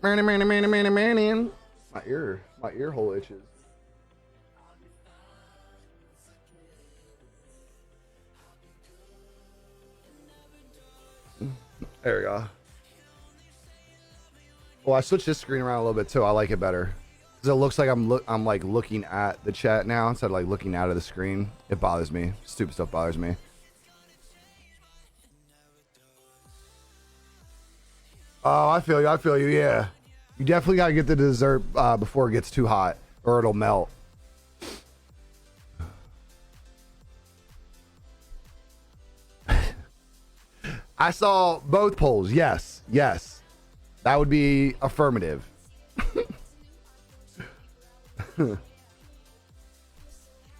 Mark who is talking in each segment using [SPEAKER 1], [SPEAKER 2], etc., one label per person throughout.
[SPEAKER 1] My ear hole itches. There we go. Well, I switched this screen around a little bit too. I like it better because it looks like I'm like looking at the chat now instead of like looking out of the screen. It bothers me. Stupid stuff bothers me. Oh, I feel you. I feel you. Yeah, you definitely got to get the dessert before it gets too hot, or it'll melt. I saw both polls. Yes, yes, that would be affirmative.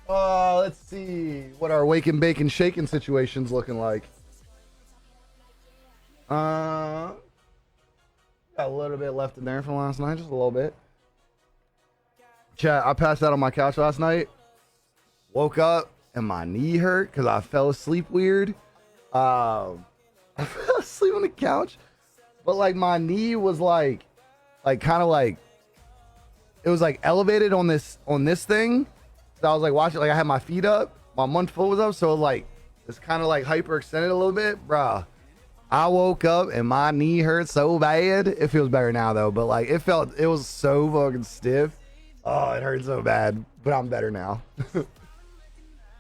[SPEAKER 1] Let's see what our wake and bake and shaking situation's looking like. Got a little bit left in there from last night, just a little bit. Chat, I passed out on my couch last night. Woke up and my knee hurt because I fell asleep weird. I fell asleep on the couch, but like my knee was like kind of like it was like elevated on this thing. So I was like watching, like I had my feet up, my one foot was up, so like it's kind of like hyperextended a little bit, bruh. I woke up and my knee hurt so bad. It feels better now though, but like it was so fucking stiff. Oh, it hurt so bad, but I'm better now.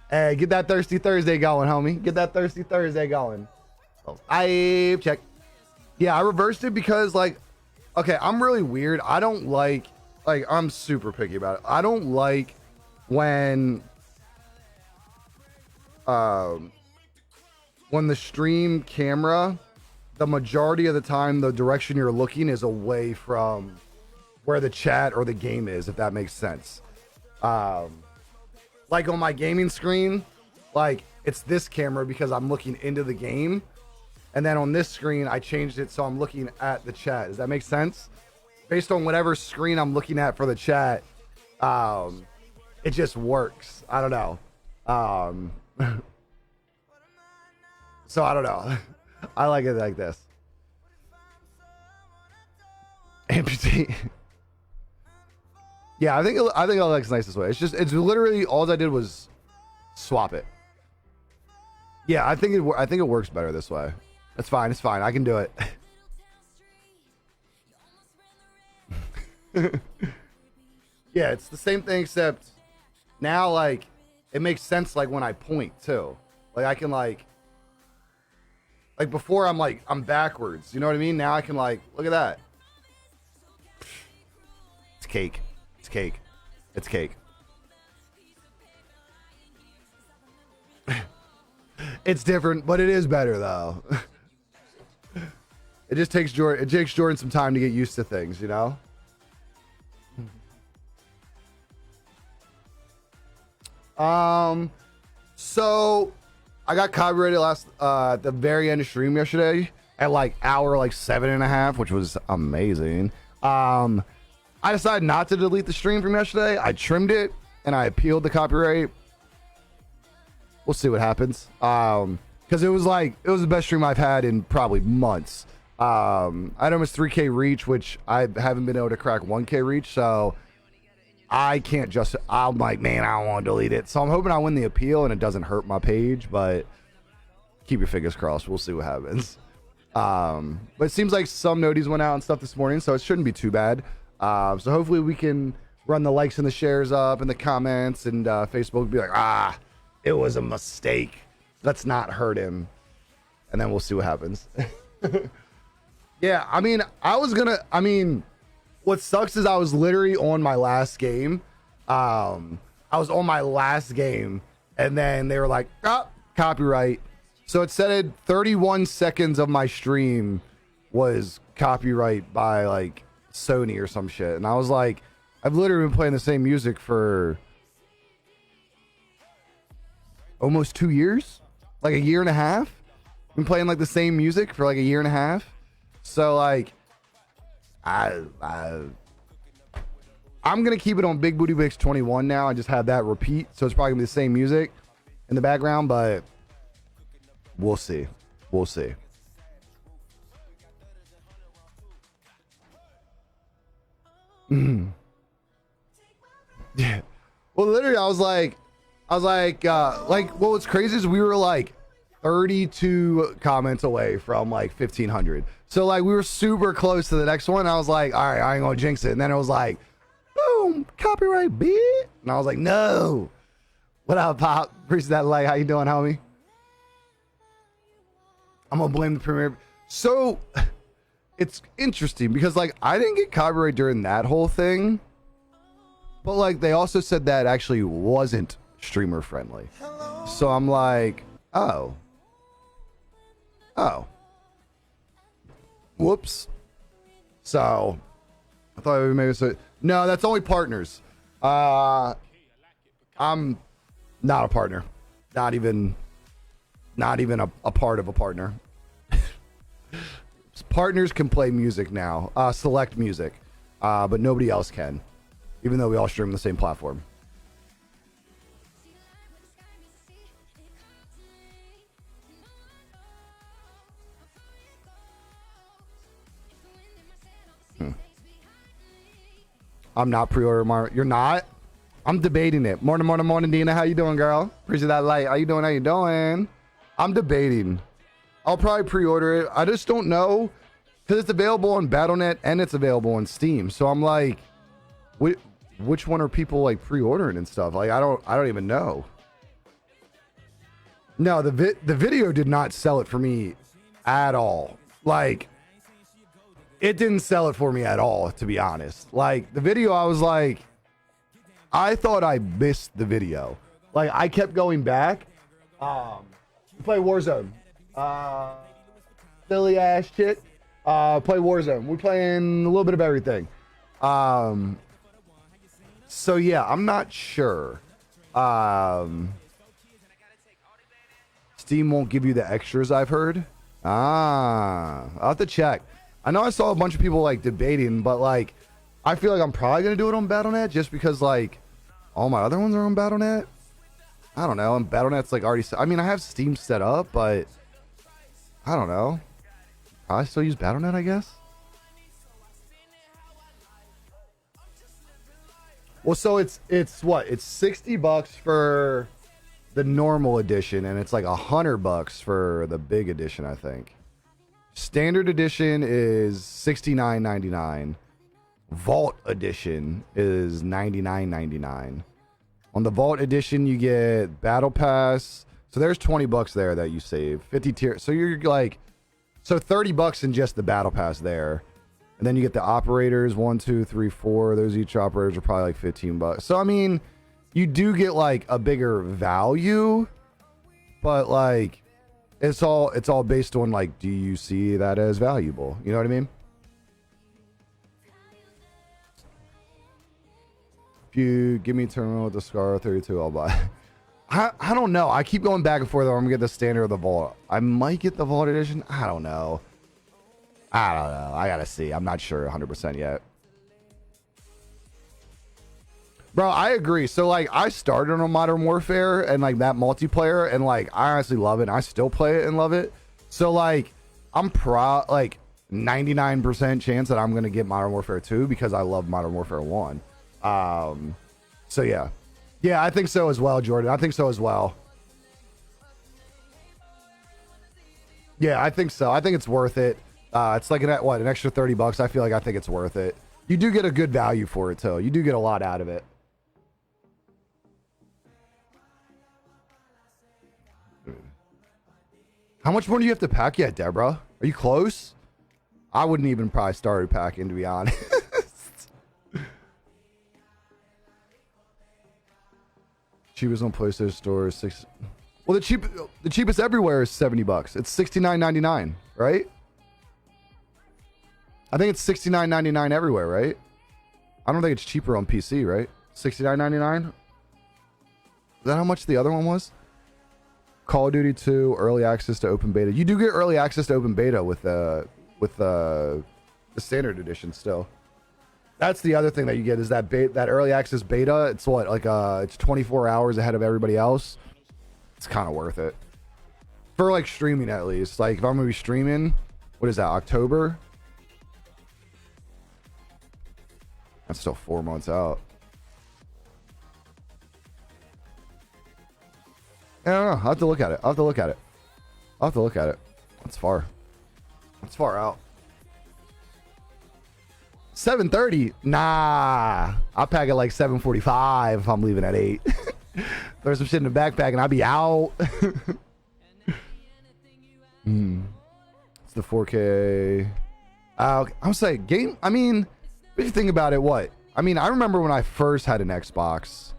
[SPEAKER 1] Hey, get that Thirsty Thursday going, homie. Get that Thirsty Thursday going. I check. Yeah, I reversed it because like, okay, I'm really weird. I don't like I'm super picky about it. I don't like when the stream camera, the majority of the time, the direction you're looking is away from where the chat or the game is, if that makes sense. Like on my gaming screen, like it's this camera because I'm looking into the game. And then on this screen, I changed it so I'm looking at the chat. Does that make sense? Based on whatever screen I'm looking at for the chat, it just works. I don't know. So I don't know. I like it like this. Amputee. Yeah, I think I like it's nice this way. It's literally all I did was swap it. Yeah, I think it works better this way. That's fine. It's fine. I can do it. Yeah, it's the same thing except now like it makes sense like when I point too. Like I can like before I'm backwards. You know what I mean? Now I can like look at that. It's cake. It's cake. It's cake. It's different, but it is better though. It just takes Jordan some time to get used to things, you know? So I got copyrighted at the very end of stream yesterday at like hour 7.5, which was amazing. I decided not to delete the stream from yesterday. I trimmed it and I appealed the copyright. We'll see what happens. Because it was the best stream I've had in probably months. I had almost 3K reach, which I haven't been able to crack 1K reach, so I can't just. I'm like, man, I don't want to delete it. So I'm hoping I win the appeal and it doesn't hurt my page, but keep your fingers crossed. We'll see what happens. But it seems like some noties went out and stuff this morning, so it shouldn't be too bad. So hopefully we can run the likes and the shares up and the comments, and Facebook will be like, it was a mistake. Let's not hurt him. And then we'll see what happens. Yeah, I mean, what sucks is I was literally on my last game. I was on my last game, and then they were like, copyright. So it said 31 seconds of my stream was copyright by like Sony or some shit. And I was like, I've literally been playing the same music for almost 2 years, like a year and a half. Been playing like the same music for like a year and a half. So like, I'm gonna keep it on Big Booty Bix 21 now. I just have that repeat, so it's probably gonna be the same music in the background, but we'll see. We'll see. Mhm. Yeah. Well, literally, well, what's crazy is we were like 32 comments away from like 1,500. So like we were super close to the next one. I was like, all right, I ain't gonna jinx it. And then it was like, boom, copyright, bitch. And I was like, no. What up, Pop? Appreciate that like. How you doing, homie? I'm gonna blame the premiere. So it's interesting because like I didn't get copyright during that whole thing, but like they also said that actually wasn't streamer friendly. So I'm like, oh, whoops. So I thought maybe so. No, that's only partners. I'm not a partner. Not even a part of a partner. Partners can play music now, select music, but nobody else can, even though we all stream the same platform. I'm not pre-order Mario. You're not? I'm debating it. Morning, Dina. How you doing, girl? Appreciate that light. How you doing? I'm debating. I'll probably pre-order it. I just don't know because it's available on Battle.net and it's available on Steam. So I'm like, which one are people like pre-ordering and stuff? Like I don't even know. No, the video did not sell it for me at all. Like it didn't sell it for me at all, to be honest. Like the video, I was like, I thought I missed the video. Like I kept going back. Play Warzone. Silly ass shit. Play Warzone. We're playing a little bit of everything. So yeah, I'm not sure. Steam won't give you the extras, I've heard. I'll have to check. I know I saw a bunch of people like debating, but like I feel like I'm probably gonna do it on Battle.net just because like all my other ones are on Battle.net. I don't know. And Battle.net's like already. I mean, I have Steam set up, but I don't know. I still use Battle.net, I guess. Well, so it's what? It's $60 for the normal edition, and it's like $100 for the big edition, I think. Standard edition is $69.99. Vault edition is $99.99. On the Vault edition, you get Battle Pass. So there's $20 there that you save. 50 tier. So you're like, so $30 in just the Battle Pass there. And then you get the operators, 1, 2, 3, 4. Those each operators are probably like $15. So I mean, you do get like a bigger value, but like it's all based on like, do you see that as valuable? You know what I mean? If you give me terminal with the Scar 32, I'll buy. I don't know. I keep going back and forth. I'm gonna get the standard or the Vault. I might get the Vault edition. I don't know. I gotta see. I'm not sure 100% yet. Bro, I agree. So like I started on Modern Warfare and like that multiplayer and like I honestly love it. I still play it and love it. So like I'm like 99% chance that I'm gonna get Modern Warfare 2 because I love Modern Warfare 1. So yeah. Yeah, I think so as well, Jordan. I think so as well. Yeah, I think so. I think it's worth it. It's like an extra $30. I think it's worth it. You do get a good value for it too. You do get a lot out of it. How much more do you have to pack yet, Deborah? Are you close? I wouldn't even probably start packing, to be honest. Cheapest on PlayStation Store is $6. Well, the cheapest everywhere is $70. It's $69.99, right? I think it's $69.99 everywhere, right? I don't think it's cheaper on PC, right? $69.99. Is that how much the other one was? Call of Duty 2 early access to open beta. You do get early access to open beta with the standard edition still. That's the other thing that you get is that early access beta. It's what, like it's 24 hours ahead of everybody else. It's kind of worth it for like streaming at least. Like if I'm gonna be streaming, what is that, October? That's still 4 months out. I don't know. I'll have to look at it. That's far. That's far out. 7:30? Nah. I'll pack it like 7:45 if I'm leaving at 8. There's some shit in the backpack and I'll be out. It's the 4K. I was saying, game. I mean, if you think about it, what? I mean, I remember when I first had an Xbox,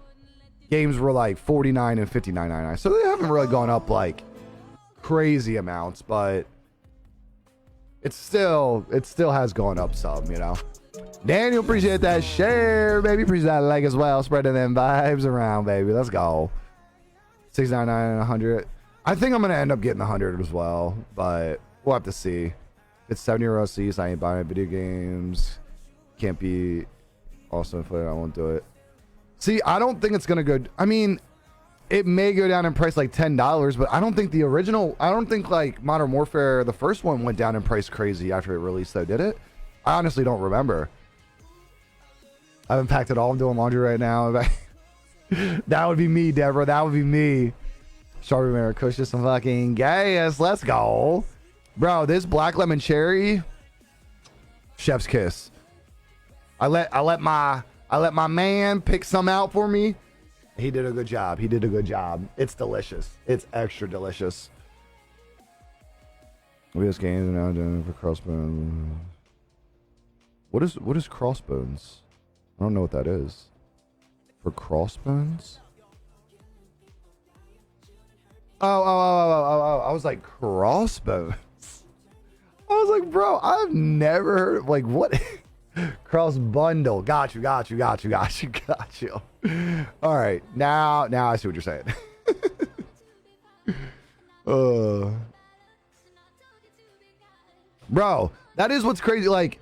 [SPEAKER 1] games were like $49 and $59.99. So they haven't really gone up like crazy amounts, but it still has gone up some, you know. Daniel, appreciate that share, baby. Appreciate that like as well. Spreading them vibes around, baby. Let's go. $6.99 and 100. I think I'm gonna end up getting the 100 as well, but we'll have to see. It's 70 euro seats. I ain't buying video games. Can't be also inflated. I won't do it. See, I don't think it's gonna go. I mean, it may go down in price like $10, but I don't think the original. I don't think like Modern Warfare, the first one, went down in price crazy after it released. Though, did it? I honestly don't remember. I haven't packed it all. I'm doing laundry right now. That would be me, Deborah. That would be me. Strawberry Maracuja, some fucking gas. Let's go, bro. This black lemon cherry, chef's kiss. I let my man pick some out for me. He did a good job. It's delicious. It's extra delicious. VS games are now doing for Crossbones. What is Crossbones? I don't know what that is. For Crossbones? Oh. I was like, Crossbones. I was like, bro, I've never heard of, like, what? Cross bundle. Got you. All right. Now I see what you're saying. Bro, that is what's crazy. Like,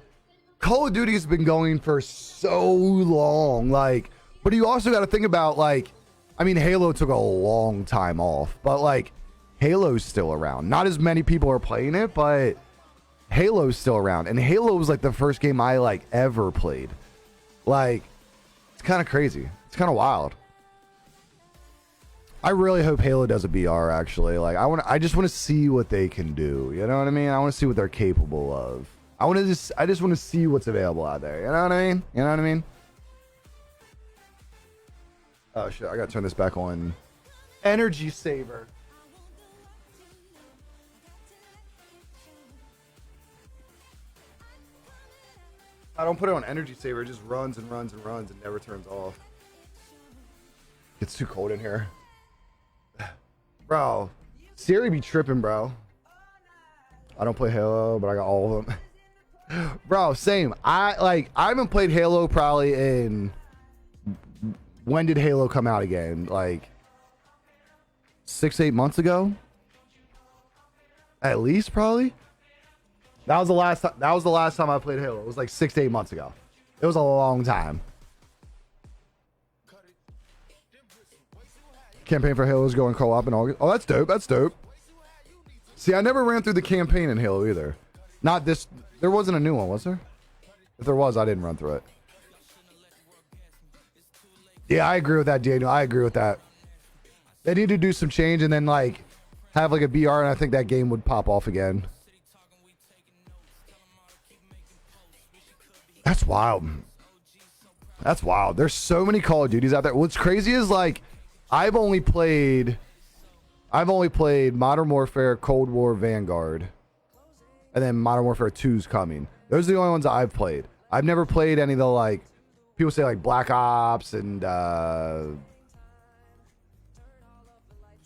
[SPEAKER 1] Call of Duty has been going for so long. Like, but you also got to think about, like, I mean, Halo took a long time off, but like, Halo's still around. Not as many people are playing it, but Halo's still around. And Halo was like the first game I like ever played. Like, it's kind of crazy. It's kind of wild. I really hope Halo does a BR, actually. Like, I just want to see what they can do. You know what I mean? I want to see what they're capable of. I just want to see what's available out there. You know what I mean? Oh shit, I gotta turn this back on. Energy saver. I don't put it on energy saver, it just runs and runs and runs and never turns off. It's too cold in here. Bro, Siri be tripping, bro. I don't play Halo, but I got all of them. Bro, same. I haven't played Halo probably in... When did Halo come out again? Like 6-8 months ago? At least, probably. That was the last time. That was the last time I played Halo. It was like 6 to 8 months ago. It was a long time. Campaign for Halo is going co-op in August. Oh, that's dope. That's dope. See, I never ran through the campaign in Halo either. Not this. There wasn't a new one, was there? If there was, I didn't run through it. Yeah, I agree with that, Daniel. I agree with that. They need to do some change and then like have like a BR, and I think that game would pop off again. That's wild. That's wild. There's so many Call of Duties out there. What's crazy is like I've only played Modern Warfare, Cold War, Vanguard, and then Modern Warfare 2's coming. Those are the only ones I've played. I've never played any of the like people say like Black Ops and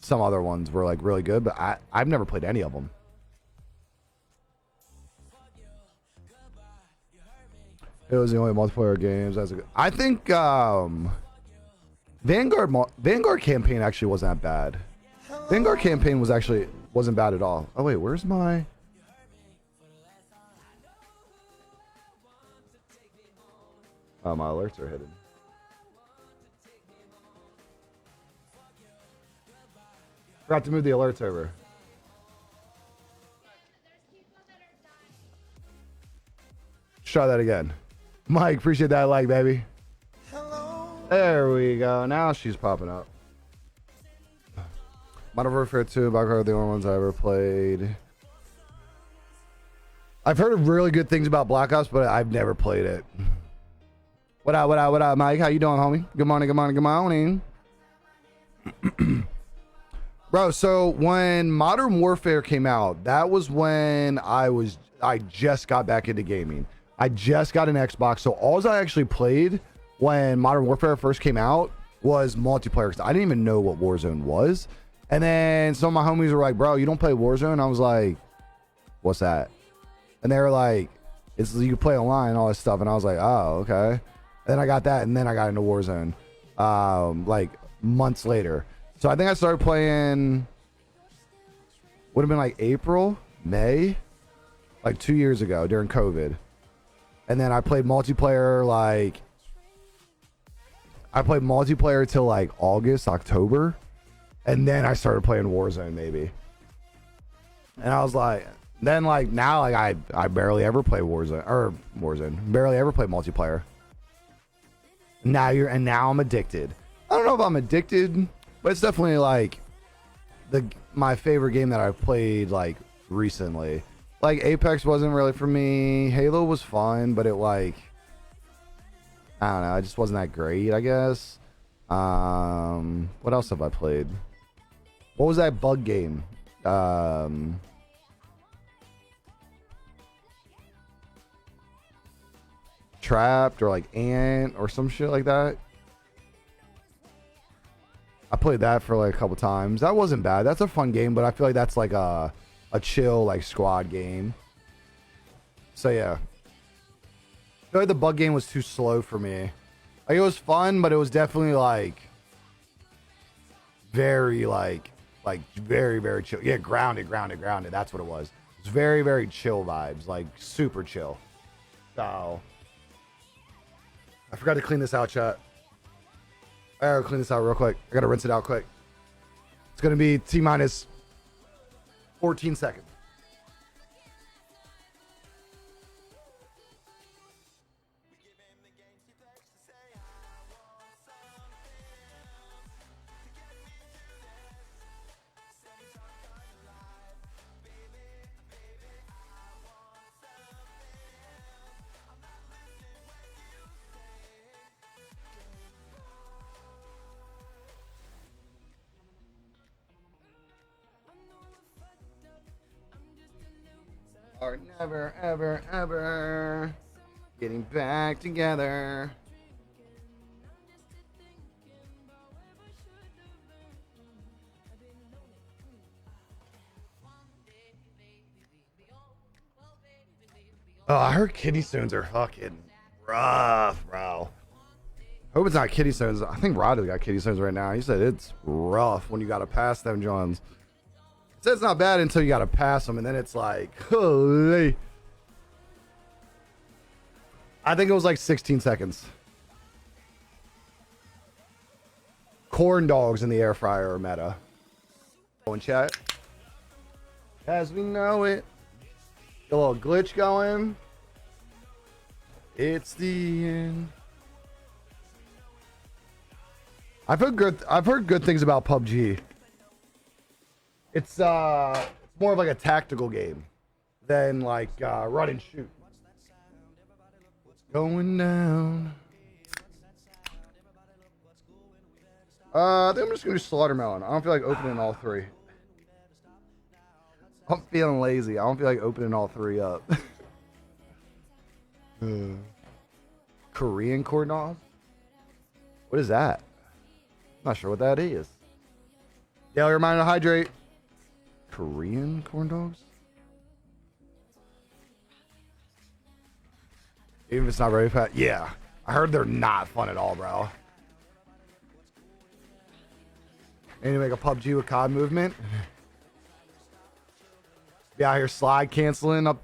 [SPEAKER 1] some other ones were like really good, but I've never played any of them. It was the only multiplayer games. I think Vanguard campaign actually wasn't that bad. Vanguard campaign wasn't bad at all. Oh wait, where's my? Oh, my alerts are hidden. Forgot to move the alerts over. Let's try that again. Mike, appreciate that like, baby. There we go. Now she's popping up. Modern Warfare 2, Black Ops, the only ones I ever played. I've heard really good things about Black Ops, but I've never played it. What up, Mike? How you doing, homie? Good morning, good morning, good morning. Bro, so when Modern Warfare came out, that was when I just got back into gaming. I just got an Xbox, so all I actually played when Modern Warfare first came out was multiplayer, because I didn't even know what Warzone was. And then some of my homies were like, bro, you don't play Warzone? I was like, what's that? And they were like, it's you can play online and all this stuff. And I was like, oh, okay. And then I got that, and then I got into Warzone like months later. So I think I started playing, would have been like April, May, like 2 years ago during COVID. And then I played multiplayer till like August, October. And then I started playing Warzone maybe. And I was like, then like now like I barely ever play Warzone, barely ever play multiplayer. Now I'm addicted. I don't know if I'm addicted, but it's definitely like my favorite game that I've played like recently. Like Apex wasn't really for me. Halo was fun, but it like, I don't know, it just wasn't that great, I guess. What else have I played? What was that bug game? Trapped or like Ant or some shit like that. I played that for like a couple times. That wasn't bad. That's a fun game, but I feel like that's like a chill like squad game. So yeah, I feel like the bug game was too slow for me. Like it was fun, but it was definitely like very very, very chill. Yeah, grounded. That's what it was. It was very, very chill vibes, like super chill. So I forgot to clean this out, chat. I gotta clean this out real quick. I gotta rinse it out quick. It's gonna be T-minus 14 seconds. Are never, ever, ever getting back together. Oh, I heard kidney stones are fucking rough, bro. Hope it's not kidney stones. I think Rod has got kidney stones right now. He said it's rough when you got to pass them, Johns. It says it's not bad until you got to pass them, and then it's like, holy. I think it was like 16 seconds. Corn dogs in the air fryer are meta. Oh, in chat. As we know it. A little glitch going. It's the end. I've heard good things about PUBG. It's more of like a tactical game than like run and shoot. Going down. I think I'm just gonna do Slaughtermelon. I don't feel like opening all three. I'm feeling lazy. I don't feel like opening all three up. Korean corn dogs? What is that? I'm not sure what that is. Daily reminder to hydrate. Korean corn dogs? Even if it's not very fat. Yeah. I heard they're not fun at all, bro. And you make a PUBG with COD movement. Be out here slide canceling up.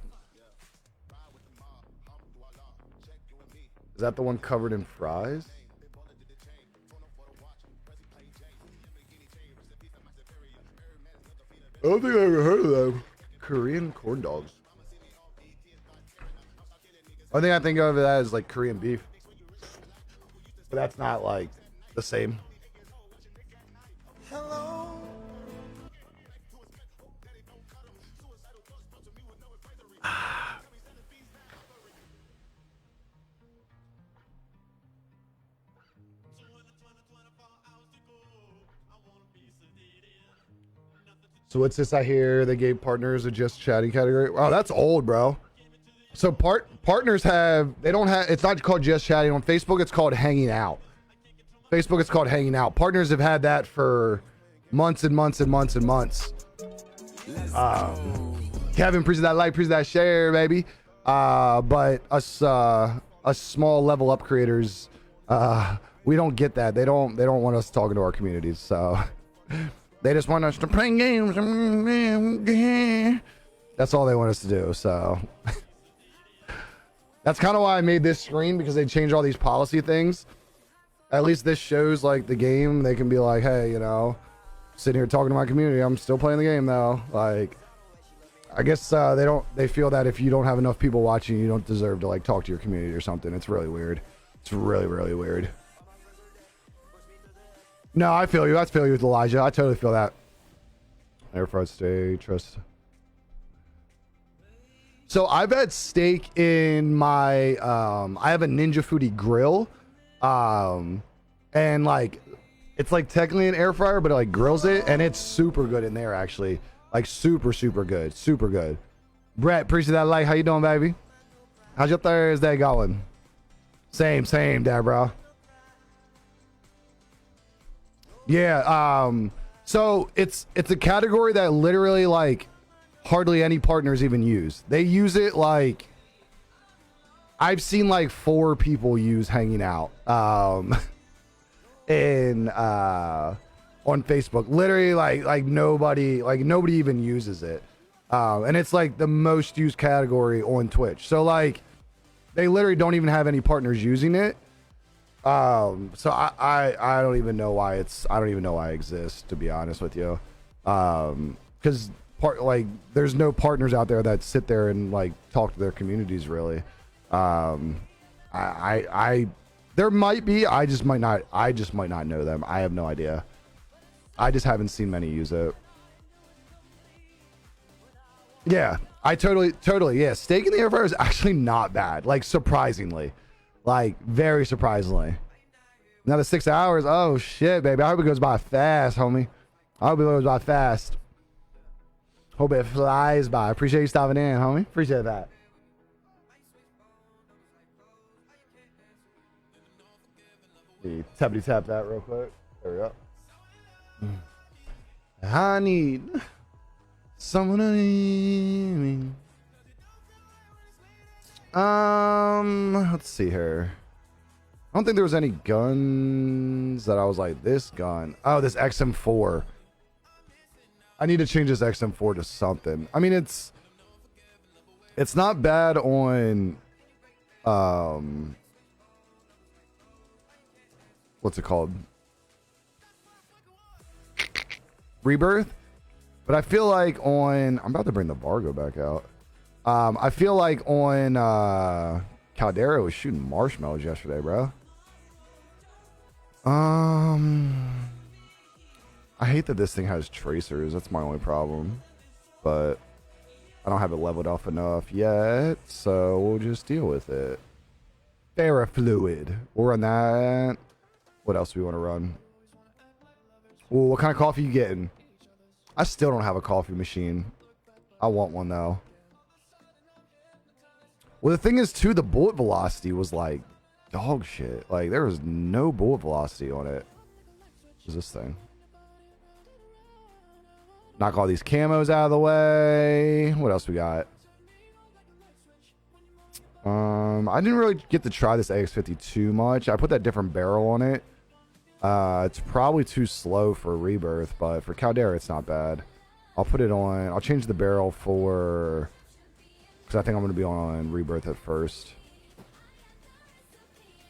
[SPEAKER 1] Is that the one covered in fries? I don't think I ever heard of them. Korean corn dogs. One thing I think of that is like Korean beef, but that's not like the same. So what's this I hear? They gave partners a just chatting category. Wow, that's old, bro. So partners they don't have, it's not called just chatting. On Facebook, it's called hanging out. Facebook, it's called hanging out. Partners have had that for months and months and months and months. Kevin, appreciate that like, appreciate that share, baby. But us small level up creators, we don't get that. They don't want us talking to our communities. So they just want us to play games. That's all they want us to do. So that's kind of why I made this screen, because they change all these policy things. At least this shows like the game. They can be like, hey, you know, sitting here talking to my community, I'm still playing the game though. Like, I guess they feel that if you don't have enough people watching, you don't deserve to like talk to your community or something. It's really weird. It's really, really weird. No, I feel you. I feel you with Elijah. I totally feel that. Air fried steak, trust. So I've had steak in my, I have a Ninja Foodie grill. And like, it's like technically an air fryer, but it like grills it, and it's super good in there actually. Like super, super good. Super good. Brett, appreciate that like. How you doing, baby? How's your Thursday going? Same, there, bro. Yeah, so it's a category that literally like hardly any partners even use. They use it like, I've seen like 4 people use hanging out in on Facebook. Literally like nobody even uses it. And it's like the most used category on Twitch. So like they literally don't even have any partners using it. So I don't even know why I don't even know why it exists, to be honest with you. Cause there's no partners out there that sit there and like talk to their communities really. There might be, I just might not know them. I have no idea. I just haven't seen many use it. Yeah, I totally, yeah. Steak in the air fryer is actually not bad. Like surprisingly. Like, very surprisingly. Another 6 hours. Oh, shit, baby. I hope it goes by fast, homie. I hope it goes by fast. Hope it flies by. Appreciate you stopping in, homie. Appreciate that. Tappity tap that real quick. There we go. I need someone to need me. Let's see here. I don't think there was any guns that I was like, this gun. Oh, this XM4. I need to change this XM4 to something. I mean, it's not bad on, what's it called? Rebirth. But I feel like on, I'm about to bring the Vargo back out. I feel like on Caldera was shooting marshmallows yesterday, bro. I hate that this thing has tracers. That's my only problem. But I don't have it leveled off enough yet, so we'll just deal with it. Ferrofluid. We'll run that. What else do we want to run? Ooh, what kind of coffee you getting? I still don't have a coffee machine. I want one though. Well, the thing is too, the bullet velocity was like dog shit. Like there was no bullet velocity on it. What is this thing? Knock all these camos out of the way. What else we got? I didn't really get to try this AX50 too much. I put that different barrel on it. It's probably too slow for Rebirth, but for Caldera it's not bad. I'll put it on. I'll change the barrel for, because I think I'm going to be on Rebirth at first.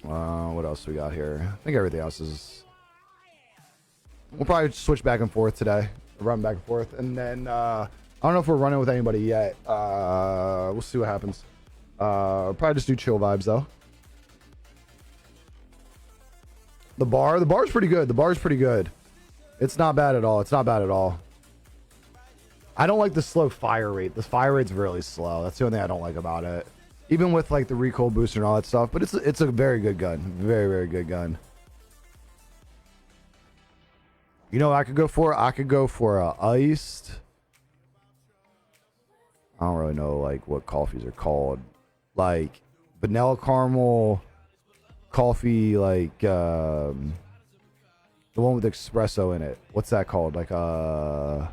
[SPEAKER 1] What else do we got here? I think everything else is... We'll probably switch back and forth today. Run back and forth. And then, I don't know if we're running with anybody yet. We'll see what happens. Probably just do chill vibes though. The bar's pretty good. The bar's pretty good. It's not bad at all. It's not bad at all. I don't like the slow fire rate. The fire rate's really slow. That's the only thing I don't like about it. Even with like the recoil booster and all that stuff, but it's a very good gun. Very, very good gun. You know what I could go for? I could go for a iced. I don't really know like what coffees are called. Like vanilla caramel coffee, like the one with espresso in it. What's that called? Like a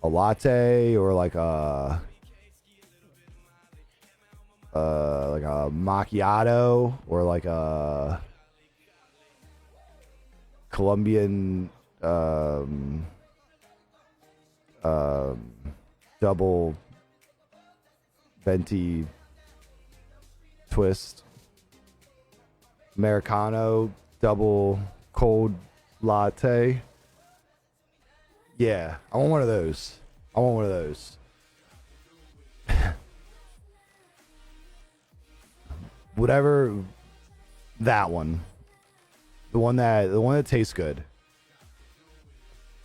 [SPEAKER 1] latte or like a macchiato or like a Colombian double venti twist Americano double cold latte. Yeah, I want one of those. I want one of those. Whatever, that one. The one that tastes good.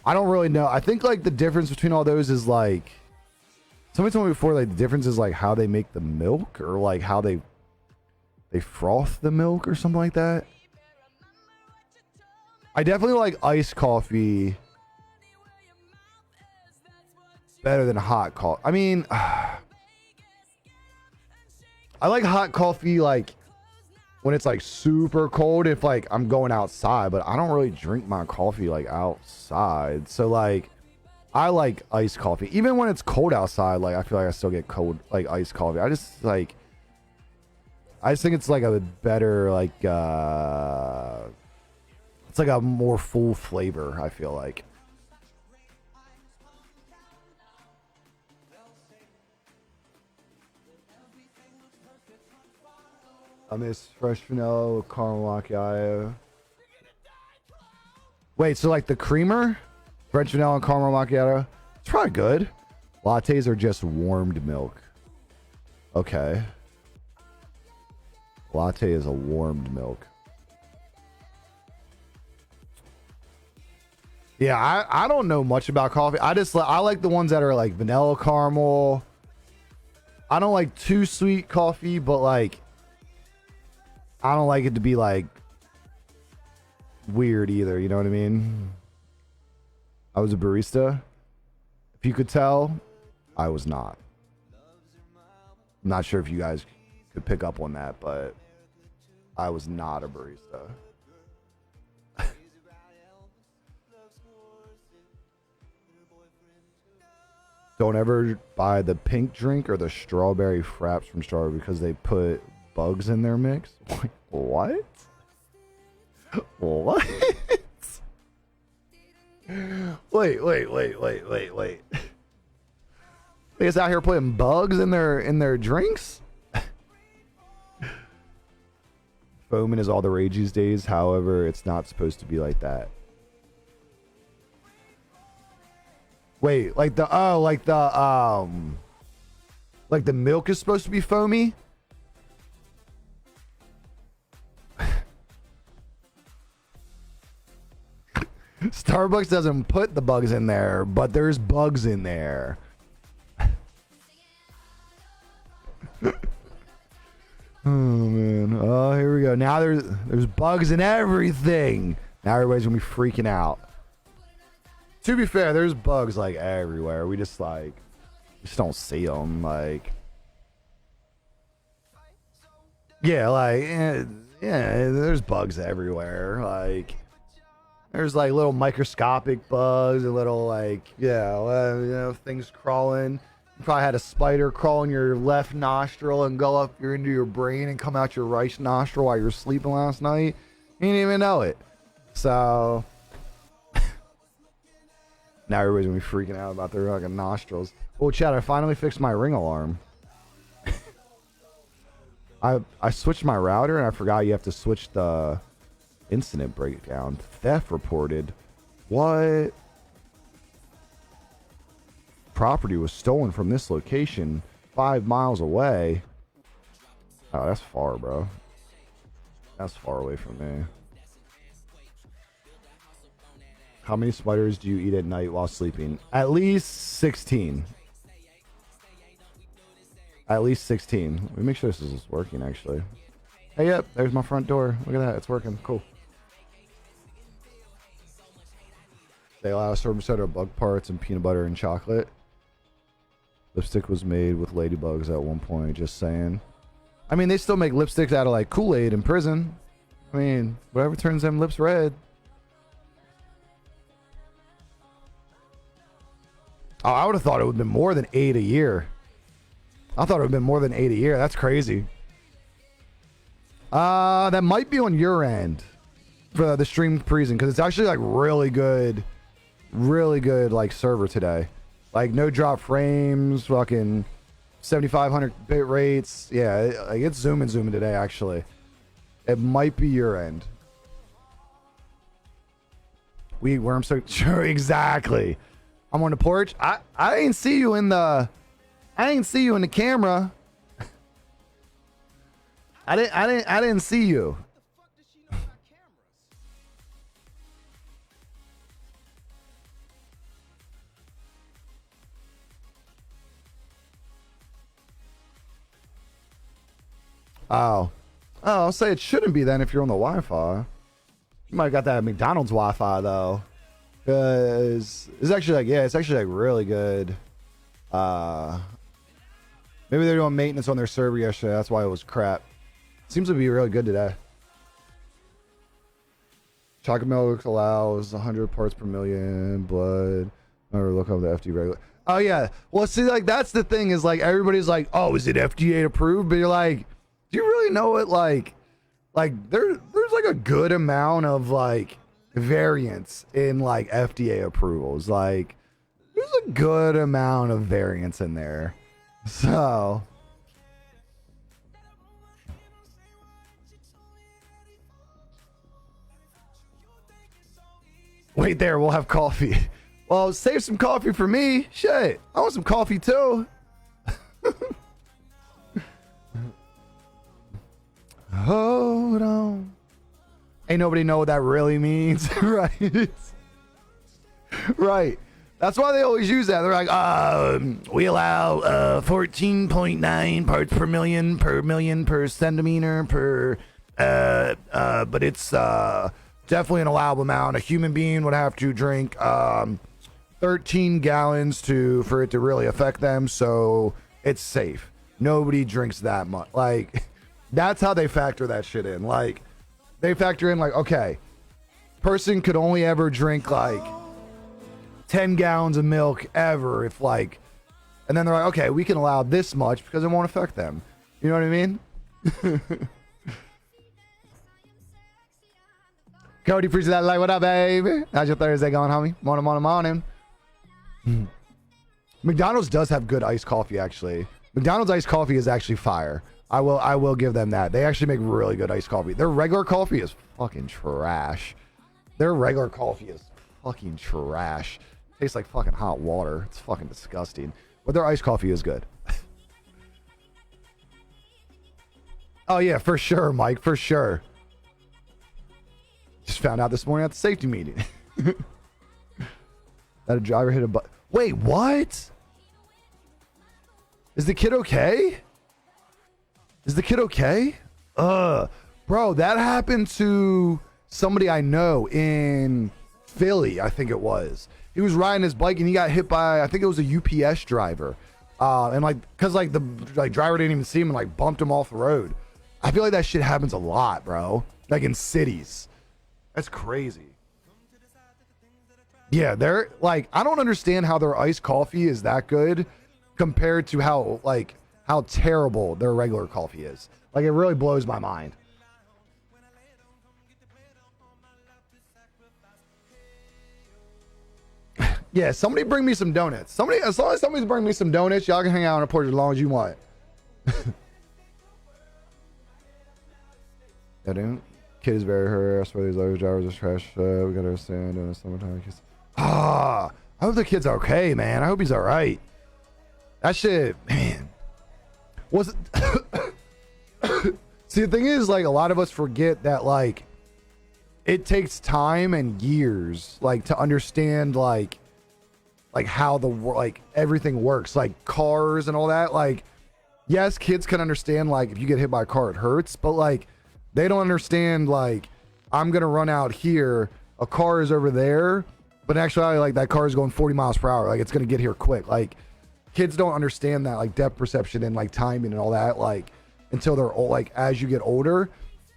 [SPEAKER 1] I don't really know. I think like the difference between all those is like somebody told me before, like the difference is like how they make the milk or like how they froth the milk or something like that. I definitely like iced coffee better than hot coffee. I mean, I like hot coffee like when it's like super cold if like I'm going outside, but I don't really drink my coffee like outside. So like I like iced coffee. Even when it's cold outside, like I feel like I still get cold like iced coffee. I just think it's like a better like it's like a more full flavor, I feel like. I miss fresh vanilla with caramel macchiato. Wait, so like the creamer? French vanilla and caramel macchiato? It's probably good. Lattes are just warmed milk. Okay. Latte is a warmed milk. Yeah, I don't know much about coffee. I like the ones that are like vanilla caramel. I don't like too sweet coffee, but like I don't like it to be like weird either, you know what I mean? I was a barista. If you could tell, I was not. I'm not sure if you guys could pick up on that, but I was not a barista. Don't ever buy the pink drink or the strawberry fraps from Strawberry because they put bugs in their mix. What? What? Wait. They just out here putting bugs in their drinks? Foaming is all the rage these days. However, it's not supposed to be like that. Wait, like the milk is supposed to be foamy? Starbucks doesn't put the bugs in there, but there's bugs in there. Oh man. Oh, here we go. Now there's bugs in everything. Now everybody's gonna be freaking out. To be fair, there's bugs like everywhere. We just don't see them. Like, yeah, like yeah, there's bugs everywhere. Like, there's like little microscopic bugs and little like things crawling. You probably had a spider crawl in your left nostril and go up into your brain and come out your right nostril while you were sleeping last night. You didn't even know it. So now everybody's gonna be freaking out about their fucking nostrils. Oh, Chad, I finally fixed my Ring alarm. I switched my router and I forgot you have to switch the incident breakdown. Theft reported. What? Property was stolen from this location. 5 miles away. Oh, that's far, bro. That's far away from me. How many spiders do you eat at night while sleeping? At least 16. At least 16. Let me make sure this is working, actually. Hey, yep, there's my front door. Look at that. It's working. Cool. They allow a certain set of bug parts and peanut butter and chocolate. Lipstick was made with ladybugs at one point, just saying. I mean, they still make lipsticks out of, like, Kool-Aid in prison. I mean, whatever turns them lips red. Oh, I would have thought it would have been more than 8 a year. I thought it would have been more than 8 a year. That's crazy. That might be on your end for the stream prison, because it's actually like really good like server today. Like no drop frames, fucking 7500 bit rates. Yeah, like it's zooming today actually. It might be your end. Where I'm so sure exactly. I'm on the porch. I didn't see you in the camera. I didn't see you. Oh, I'll say it shouldn't be then if you're on the Wi-Fi. You might have got that McDonald's Wi-Fi though, because it's actually like, yeah, it's actually like really good. Maybe they're doing maintenance on their server yesterday. That's why it was crap. Seems to be really good today. Chocolate milk allows 100 parts per million blood. Or look up the FDA regular. Oh yeah. Well, see, like that's the thing is like everybody's like, oh, is it FDA approved? But you're like, do you really know it? Like there's like a good amount of like variance in like FDA approvals. Like there's a good amount of variance in there. So wait there, we'll have coffee. Well, save some coffee for me. Shit, I want some coffee too. Hold on. Ain't nobody know what that really means, right? Right. That's why they always use that. They're like, we allow 14.9 parts per million per centimeter per, but it's definitely an allowable amount. A human being would have to drink 13 gallons for it to really affect them, so it's safe. Nobody drinks that much. Like, that's how they factor that shit in. Like, they factor in like, okay, person could only ever drink like 10 gallons of milk ever if like, and then they're like, okay, we can allow this much because it won't affect them. You know what I mean? Cody, appreciate that like. What up, baby? How's your Thursday going, homie? Morning. McDonald's does have good iced coffee, actually. McDonald's iced coffee is actually fire. I will give them that. They actually make really good iced coffee. Their regular coffee is fucking trash. Their regular coffee is fucking trash. Tastes like fucking hot water. It's fucking disgusting. But their iced coffee is good. Oh yeah, for sure, Mike, for sure. Just found out this morning at the safety meeting. That a driver hit a butt. Wait, what? Is the kid okay? Is the kid okay? Bro, that happened to somebody I know in Philly, I think it was. He was riding his bike and he got hit by, I think it was a UPS driver. And like, cause like the driver didn't even see him and like bumped him off the road. I feel like that shit happens a lot, bro. Like in cities. That's crazy. Yeah, they're like, I don't understand how their iced coffee is that good compared to how terrible their regular coffee is. Like, it really blows my mind. Yeah, somebody bring me some donuts. As long as somebody's bringing me some donuts, y'all can hang out on the porch as long as you want. Yeah, dude. Kid is very hurt. I swear these luggage drivers are trash. We gotta understand in the summertime. I hope the kid's okay, man. I hope he's all right. That shit, man. Was see, the thing is, like, a lot of us forget that, like, it takes time and years, like, to understand, like how like everything works, like cars and all that. Like, yes, kids can understand, like, if you get hit by a car, it hurts, but like they don't understand, like, I'm gonna run out here, a car is over there, but actually, like, that car is going 40 miles per hour, like, it's gonna get here quick. Like, kids don't understand that, like, depth perception and like timing and all that, like, until they're old, like, as you get older.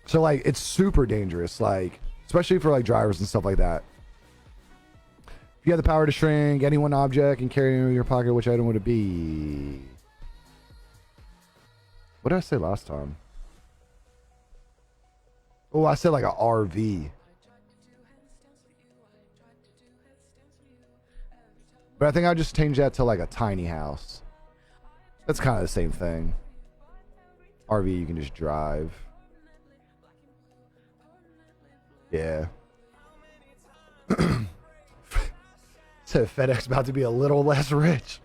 [SPEAKER 1] So, like, it's super dangerous, like, especially for like drivers and stuff like that. If you have the power to shrink any one object and carry it in your pocket, which item would it be? What did I say last time? Oh, I said like a RV. But I think I'll just change that to like a tiny house. That's kind of the same thing. RV, you can just drive. Yeah. Said FedEx about to be a little less rich.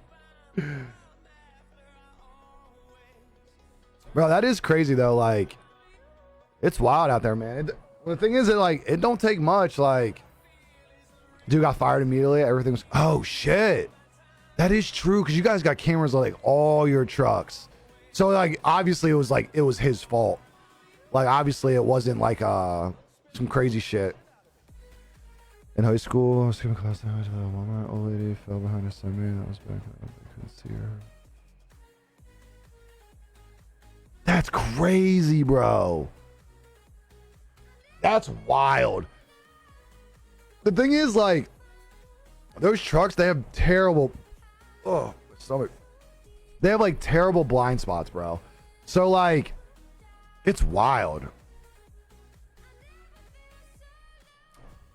[SPEAKER 1] Bro, that is crazy though. Like, it's wild out there, man. The thing is that, like, it don't take much. Like, dude got fired immediately. Everything was, oh shit. That is true, because you guys got cameras on like all your trucks. So like, obviously it was his fault. Like, obviously it wasn't like some crazy shit. In high school, I was skipping class and I went to the Walmart. Old lady fell behind a submarine that was back up. I couldn't see her. That's crazy, bro. That's wild. The thing is, like, those trucks, they have terrible, oh, my stomach. They have like terrible blind spots, bro. So like, it's wild.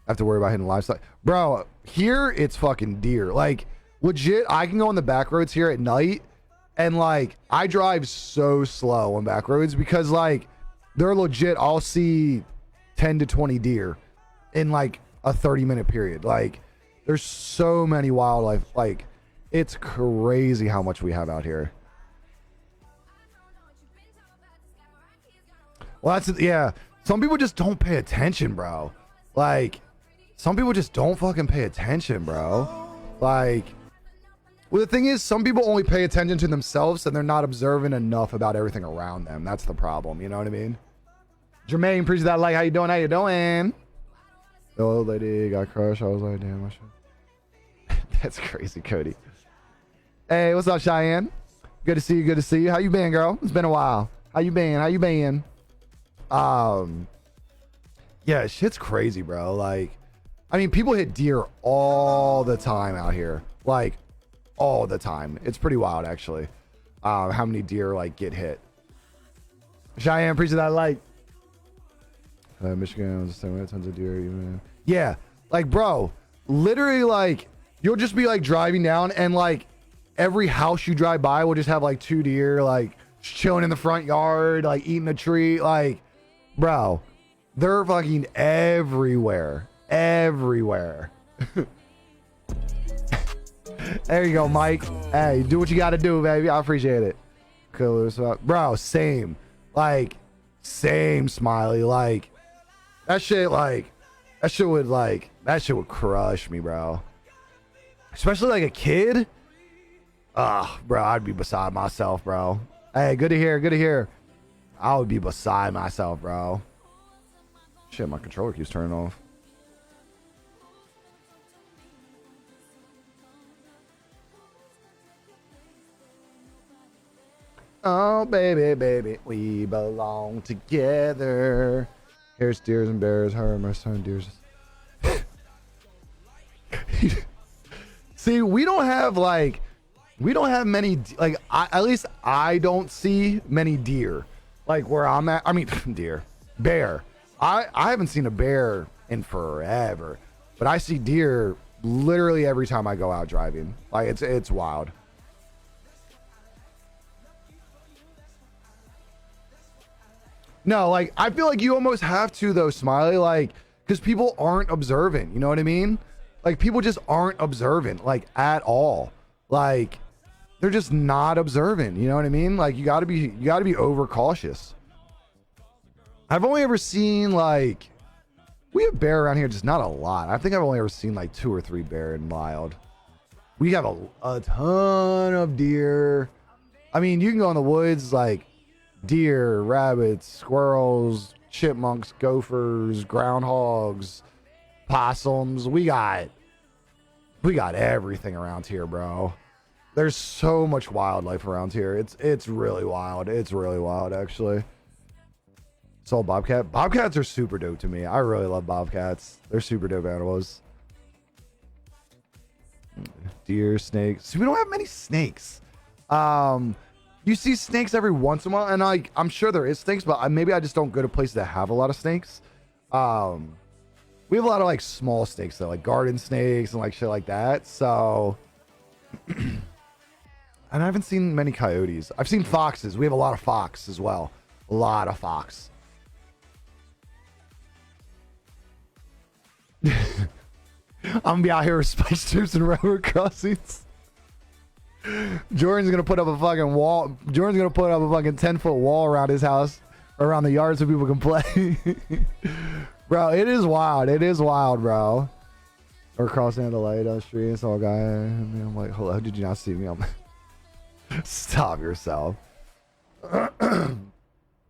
[SPEAKER 1] Have to worry about hitting livestock, bro. Here it's fucking deer. Like, legit, I can go on the back roads here at night, and like, I drive so slow on back roads because like, they're legit, I'll see 10 to 20 deer in like a 30-minute period. Like, there's so many wildlife. Like, it's crazy how much we have out here. Well, that's, yeah, some people just don't pay attention, bro. Like, some people just don't fucking pay attention, bro. Like, well, the thing is, some people only pay attention to themselves and they're not observant enough about everything around them. That's the problem. You know what I mean? Jermaine, appreciate that. Like, how you doing? How you doing? The old lady got crushed. I was like, damn, I should. That's crazy, Cody. Hey, what's up, Cheyenne? Good to see you. Good to see you. How you been, girl? It's been a while. How you been? How you been? Yeah, shit's crazy, bro. Like, I mean, people hit deer all the time out here. Like, all the time. It's pretty wild, actually. How many deer, like, get hit. Cheyenne, appreciate that. Like, Michigan was the same way. Tons of deer. Even. Yeah. Like, bro, literally, like, you'll just be, like, driving down, and, like, every house you drive by will just have, like, 2 deer, like, chilling in the front yard, like, eating a tree. Like, bro, they're fucking everywhere. Everywhere. There you go, Mike. Hey, do what you gotta do, baby. I appreciate it. Bro, same. Like, same, Smiley. Like, that shit would crush me, bro. Especially like a kid. Bro, I'd be beside myself, bro. Hey, good to hear, good to hear. I would be beside myself, bro. Shit, my controller keeps turning off. Oh, baby, baby, we belong together. Here's deers and bears. Her and my son deers. See, we don't have many, like, at least I don't see many deer. Like, where I'm at, I mean, bear. I haven't seen a bear in forever, but I see deer literally every time I go out driving. Like, it's wild. No, like, I feel like you almost have to, though, Smiley, like, because people aren't observant, you know what I mean? Like, people just aren't observant, like, at all. Like, they're just not observant. You know what I mean? Like you gotta be overcautious. I've only ever seen like, we have bear around here, just not a lot. I think I've only ever seen like 2 or 3 bear in wild. We have a ton of deer. I mean, you can go in the woods, like deer, rabbits, squirrels, chipmunks, gophers, groundhogs, possums. We got everything around here, bro. There's so much wildlife around here. It's really wild. It's really wild, actually. Saw bobcat. Bobcats are super dope to me. I really love bobcats. They're super dope animals. Deer, snakes. See, we don't have many snakes. You see snakes every once in a while, and like I'm sure there is snakes, but maybe I just don't go to places that have a lot of snakes. We have a lot of like small snakes though, like garden snakes and like shit like that. So, and I haven't seen many coyotes. I've seen foxes. We have a lot of fox as well. A lot of fox. I'm gonna be out here with spice strips and railroad crossings. Jordan's gonna put up a fucking wall. Jordan's gonna put up a fucking 10-foot wall around his house, around the yard, so people can play. Bro, it is wild. It is wild, bro. Or crossing the light on the street and saw a guy. And I'm like, hello, did you not see me? I'm like, stop yourself.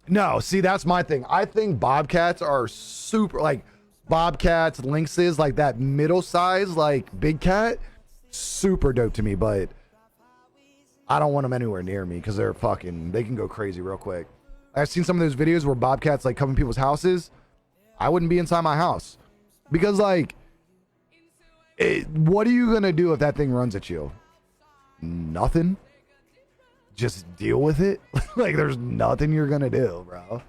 [SPEAKER 1] No, see, that's my thing. I think bobcats are super, like, bobcats, lynxes, like that middle size, like big cat, super dope to me, but I don't want them anywhere near me because they can go crazy real quick. I've seen some of those videos where bobcats like come in people's houses. I wouldn't be inside my house because like, what are you going to do if that thing runs at you? Nothing. Just deal with it. Like there's nothing you're going to do, bro.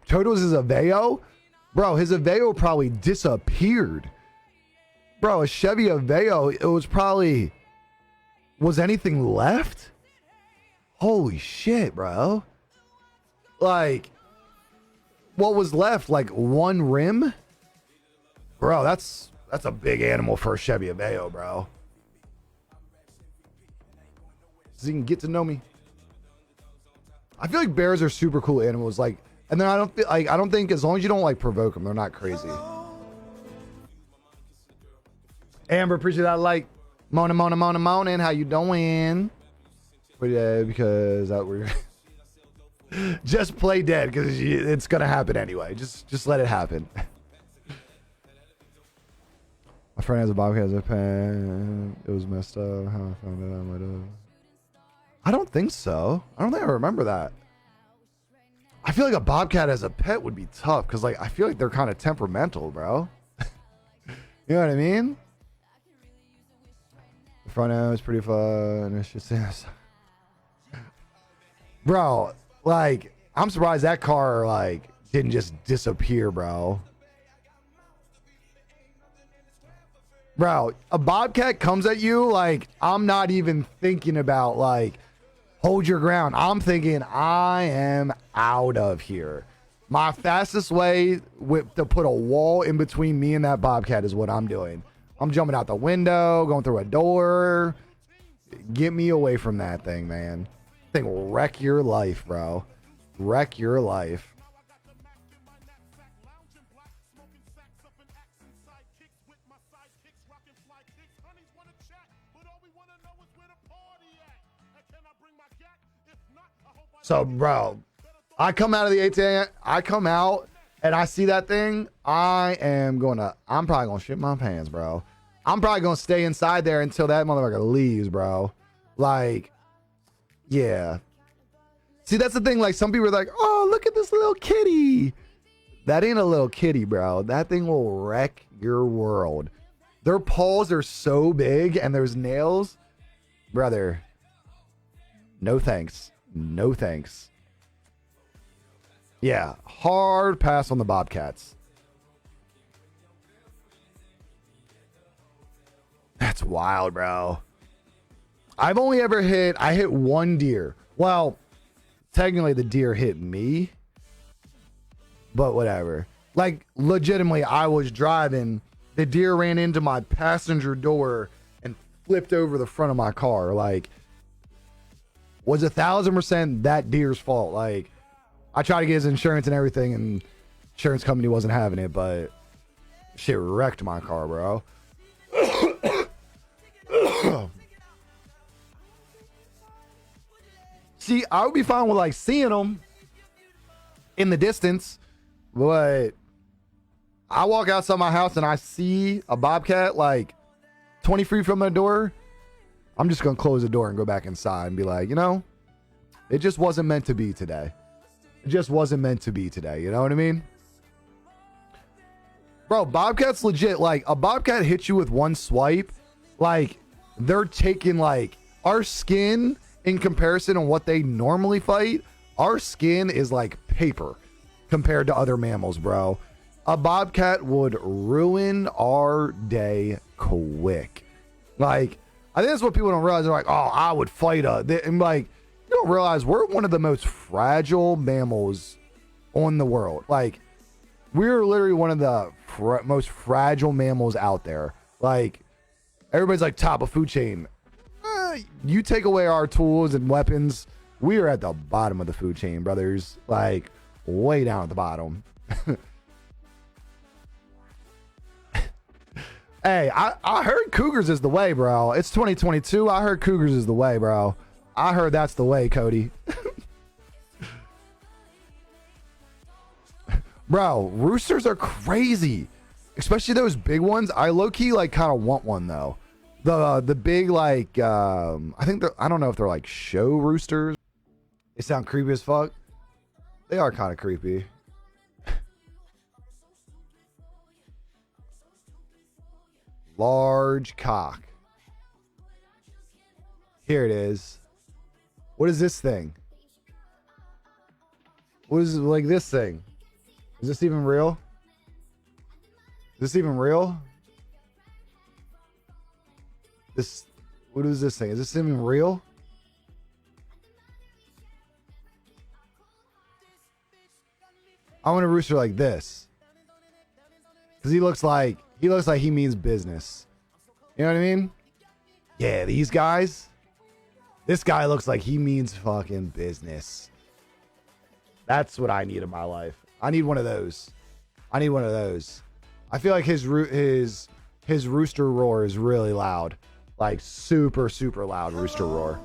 [SPEAKER 1] Toto's is Aveo? Bro, his Aveo probably disappeared. Bro, a Chevy Aveo, it was probably... Was anything left? Holy shit, bro. Like, what was left? Like one rim? Bro, that's a big animal for a Chevy Aveo, bro. So you can get to know me. I feel like bears are super cool animals. Like, and then I don't think as long as you don't like provoke them, they're not crazy. Amber, appreciate that. Like, moaning. How you doing? But yeah, because that we're just play dead because it's gonna happen anyway. Just let it happen. My friend has a bobcat as a pet. It was messed up. How I found it, I might have. I don't think so. I don't think I remember that. I feel like a bobcat as a pet would be tough because, like, I feel like they're kind of temperamental, bro. You know what I mean? The front end is pretty fun. It's just, bro, like, I'm surprised that car, like, didn't just disappear, bro. Bro, a bobcat comes at you, like, I'm not even thinking about, like, hold your ground. I'm thinking I am out of here. My fastest way to put a wall in between me and that bobcat is what I'm doing. I'm jumping out the window, going through a door. Get me away from that thing, man. That thing will wreck your life, bro. Wreck your life. So, bro, I come out of the ATM. I come out and I see that thing. I'm probably going to shit my pants, bro. I'm probably going to stay inside there until that motherfucker leaves, bro. Like, yeah. See, that's the thing. Like, some people are like, oh, look at this little kitty. That ain't a little kitty, bro. That thing will wreck your world. Their paws are so big and there's nails. Brother, no thanks. No thanks. Yeah, hard pass on the bobcats. That's wild, bro. I've only ever I hit one deer. Well, technically the deer hit me, but whatever. Like, legitimately, I was driving the deer ran into my passenger door and flipped over the front of my car. Like, was 1,000% that deer's fault. Like, I tried to get his insurance and everything, and insurance company wasn't having it, but shit wrecked my car, bro. See, I would be fine with like seeing them in the distance, but I walk outside my house and I see a bobcat like 20 feet from the door. I'm just gonna close the door and go back inside and be like, you know, it just wasn't meant to be today. It just wasn't meant to be today. You know what I mean? Bro, bobcats legit. Like, a bobcat hits you with one swipe, like, they're taking like our skin in comparison on what they normally fight. Our skin is like paper compared to other mammals, bro. A bobcat would ruin our day quick. Like, I think that's what people don't realize. They're like, oh, I would fight and like, you don't realize we're one of the most fragile mammals on the world. Like, we're literally one of the most fragile mammals out there. Like, everybody's like top of food chain. You take away our tools and weapons, we are at the bottom of the food chain, brothers. Like, way down at the bottom. Hey, I heard cougars is the way, bro. It's 2022. I heard cougars is the way, bro. I heard that's the way, Cody. Bro, roosters are crazy. Especially those big ones. I low-key like kind of want one though. The big like I think I don't know if they're like show roosters. They sound creepy as fuck. They are kind of creepy. Large cock. Here it is. What is this thing? What is like this thing? Is this even real? Is this even real? This, what is this thing? Is this even real? I want a rooster like this. Cause he looks like he means business. You know what I mean? Yeah, these guys. This guy looks like he means fucking business. That's what I need in my life. I need one of those. I need one of those. I feel like his rooster roar is really loud. Like super, super loud rooster roar.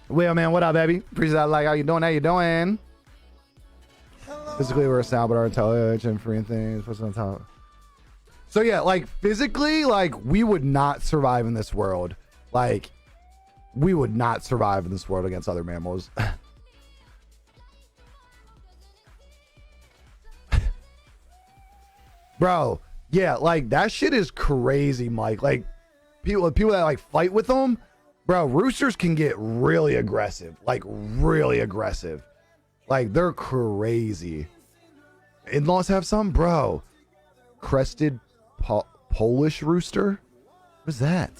[SPEAKER 1] Well, man, what up, baby? Appreciate that. Like, how you doing? How you doing? Physically, we're a sound, but our intelligence and free things. What's on top? So yeah, like physically, like we would not survive in this world. Like, we would not survive in this world against other mammals. Bro, yeah, like that shit is crazy, Mike. Like people that like fight with them, bro, roosters can get really aggressive. Like really aggressive. Like they're crazy. In-laws have some, bro. Crested Polish rooster? What is that?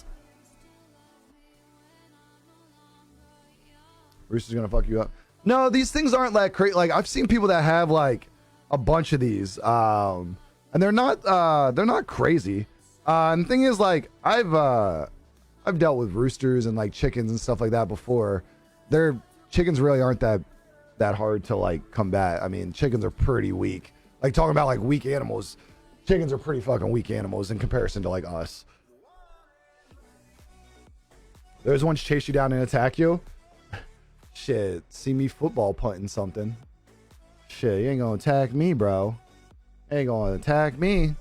[SPEAKER 1] Rooster's gonna fuck you up. No, these things aren't that crazy. Like I've seen people that have like a bunch of these. And they're not crazy. And the thing is, like, I've dealt with roosters and like chickens and stuff like that before. Chickens really aren't that hard to like combat. I mean, chickens are pretty weak. Like talking about like weak animals, chickens are pretty fucking weak animals in comparison to like us. Those ones chase you down and attack you. Shit, see me football punting something. Shit, you ain't gonna attack me, bro. Ain't gonna attack me.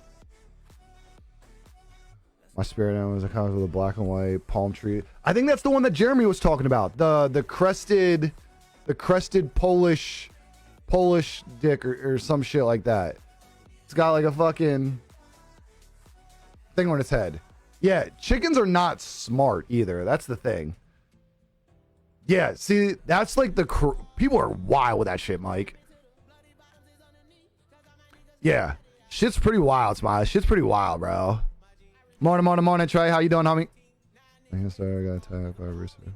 [SPEAKER 1] My spirit animal is a comes with a black and white palm tree. I think that's the one that Jeremy was talking about. The crested Polish dick or some shit like that. It's got like a fucking thing on its head. Yeah, chickens are not smart either. That's the thing. Yeah, see, that's like people are wild with that shit, Mike. Yeah, shit's pretty wild, Smile. Shit's pretty wild, bro. Morning, Trey. How you doing, homie? I guess I got attacked by a rooster.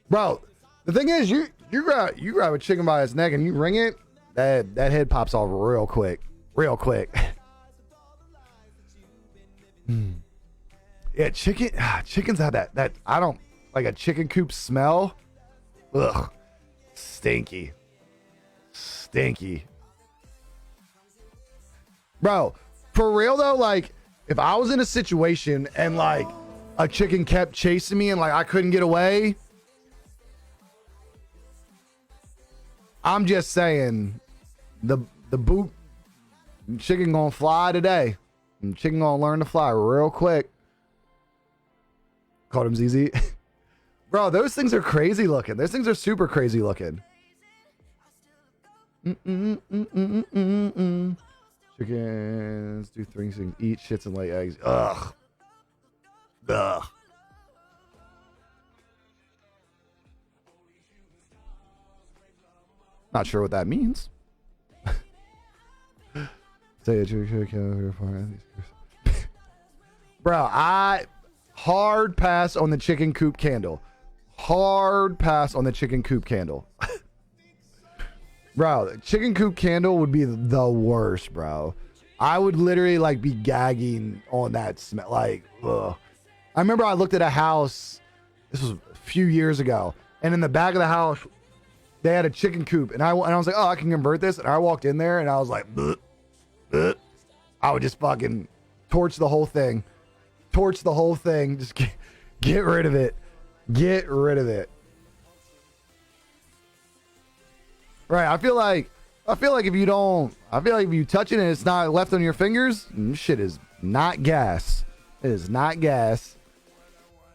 [SPEAKER 1] Bro, the thing is, you grab a chicken by its neck and you ring it, that head pops off real quick. real quick. Yeah, chickens have that I don't like a chicken coop smell. Ugh, stinky, bro. For real though, like if I was in a situation and like a chicken kept chasing me and like I couldn't get away, I'm just saying the boot chicken gonna fly today. And chicken gonna learn to fly real quick. Called him ZZ. Bro, those things are crazy looking. Those things are super crazy looking. Chickens do three things: eat, shits, and lay eggs. Ugh. Not sure what that means. Say it. Bro, I hard pass on the chicken coop candle. Hard pass on the chicken coop candle. Bro, the chicken coop candle would be the worst, bro. I would literally like be gagging on that smell. Like, ugh. I remember I looked at a house. This was a few years ago, and in the back of the house, they had a chicken coop, and I was like, oh, I can convert this. And I walked in there, and I was like, bleh, bleh. I would just fucking torch the whole thing. Just get rid of it. Get rid of it. Right. I feel like if you touch it and it's not left on your fingers, shit is not gas. It is not gas.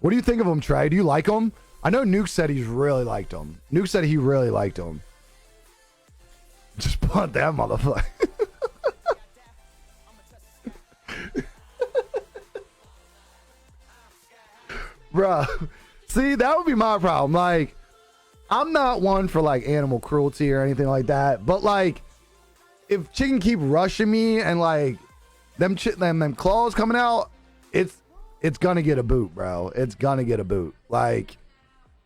[SPEAKER 1] What do you think of them, Trey? Do you like them? I know Nuke said he really liked them. Nuke said he really liked them. Just punt that motherfucker. Bro, see, that would be my problem. Like, I'm not one for like animal cruelty or anything like that, but like, if chicken keep rushing me and like them claws coming out, it's gonna get a boot, bro. It's gonna get a boot. Like,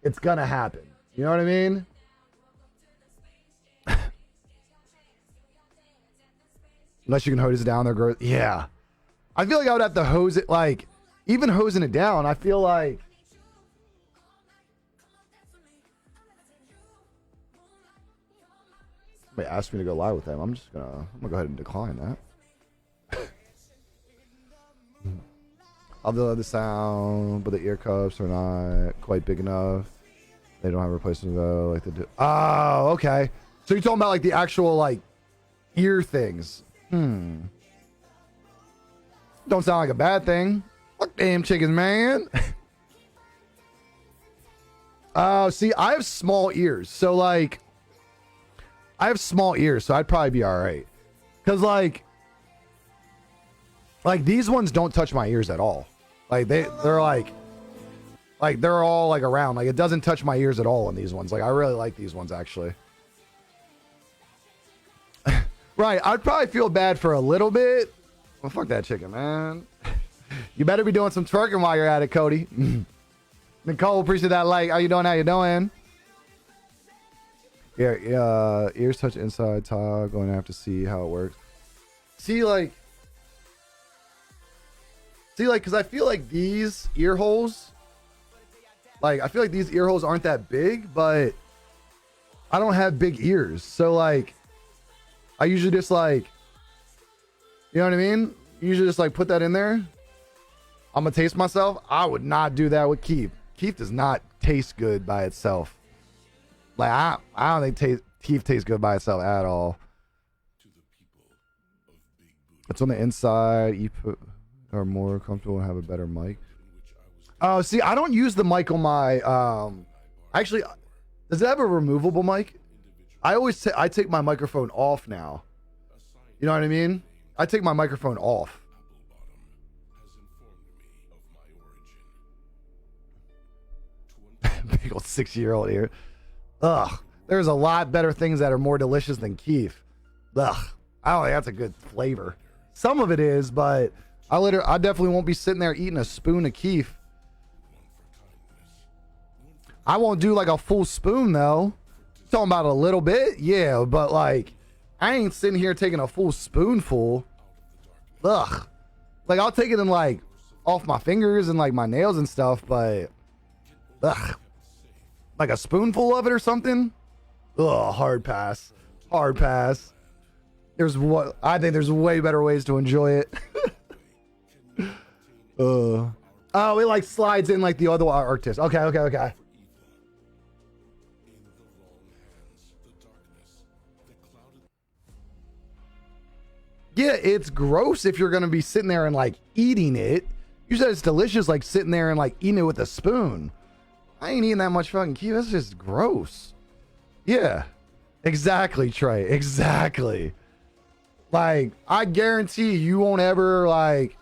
[SPEAKER 1] it's gonna happen. You know what I mean? Unless you can hose it down, they're gross. Yeah, I feel like I would have to hose it. Like, even hosing it down, I feel like. Somebody asked me to go live with them. I'm gonna go ahead and decline that. I love the sound, but the ear cups are not quite big enough. They don't have replacements though, like they do. Oh, okay. So you're talking about like the actual like ear things. Don't sound like a bad thing. Fuck damn chickens, man. See, I have small ears. So like I have small ears, so I'd probably be all right. Cause like these ones don't touch my ears at all. Like they're like they're all like around. Like it doesn't touch my ears at all in these ones. Like I really like these ones actually. Right, I'd probably feel bad for a little bit. Well, fuck that chicken, man. You better be doing some twerking while you're at it, Cody. Nicole, appreciate that like. How you doing? Yeah, ears touch inside toggle. Going to have to see how it works. See, because I feel like these ear holes, aren't that big, but I don't have big ears. So, like, I usually just, like, you know what I mean? Usually just, like, put that in there. I'm going to taste myself. I would not do that with Keith. Keith does not taste good by itself. Like, I don't think Keith tastes good by itself at all. It's on the inside. You are more comfortable and have a better mic. Oh, see, I don't use the mic on my actually, does it have a removable mic? I take my microphone off now. You know what I mean? I take my microphone off. Big old 6-year-old here. Ugh. There's a lot better things that are more delicious than Keef. Ugh. I don't think that's a good flavor. Some of it is, but I definitely won't be sitting there eating a spoon of Keef. I won't do like a full spoon though. Talking about a little bit, yeah, but like I ain't sitting here taking a full spoonful. Ugh. Like, I'll take it in, like, off my fingers and, like, my nails and stuff, but... Ugh. Like a spoonful of it or something? Ugh, hard pass. Hard pass. I think there's way better ways to enjoy it. Oh, it, like, slides in like the other artist. Okay. Yeah, it's gross if you're gonna be sitting there and like eating it. You said it's delicious, like sitting there and like eating it with a spoon. I ain't eating that much fucking kiwi. That's just gross. Yeah, exactly, Trey. Exactly. Like, I guarantee you won't ever like.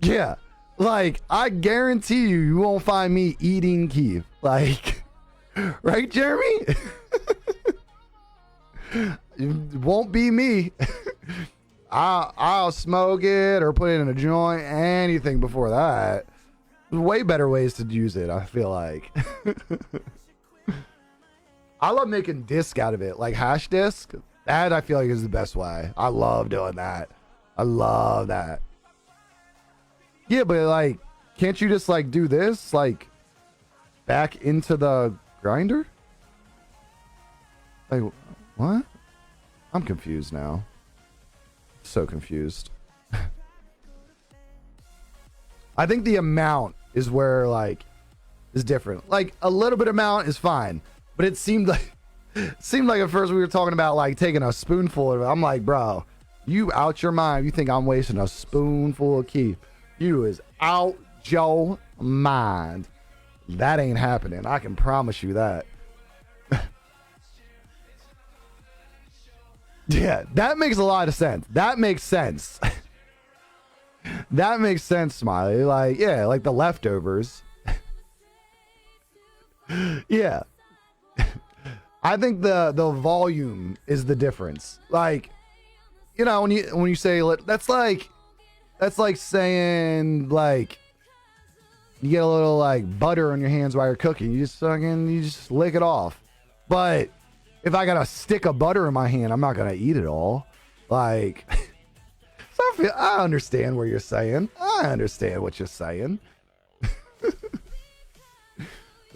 [SPEAKER 1] Yeah, like I guarantee you won't find me eating kiwi. Like, right, Jeremy? It won't be me. I'll smoke it or put it in a joint, anything before that. There's way better ways to use it, I feel like. I love making disc out of it, like hash disc. That I feel like is the best way. I love doing that. I love that. Yeah, but like, can't you just like do this, like back into the grinder? Like, what? I'm confused now. So confused. I think the amount is where like is different. Like a little bit amount is fine, but it seemed like at first we were talking about like taking a spoonful of it. I'm like, bro, you out your mind. You think I'm wasting a spoonful of keef? You is out your mind. That ain't happening. I can promise you that. Yeah, that makes a lot of sense. That makes sense. That makes sense, Smiley. Like, yeah, like the leftovers. Yeah. I think the volume is the difference. Like, you know, when you say that's like saying like you get a little like butter on your hands while you're cooking. You just lick it off. But if I got a stick of butter in my hand, I'm not gonna eat it all. Like, so I understand what you're saying. I understand what you're saying.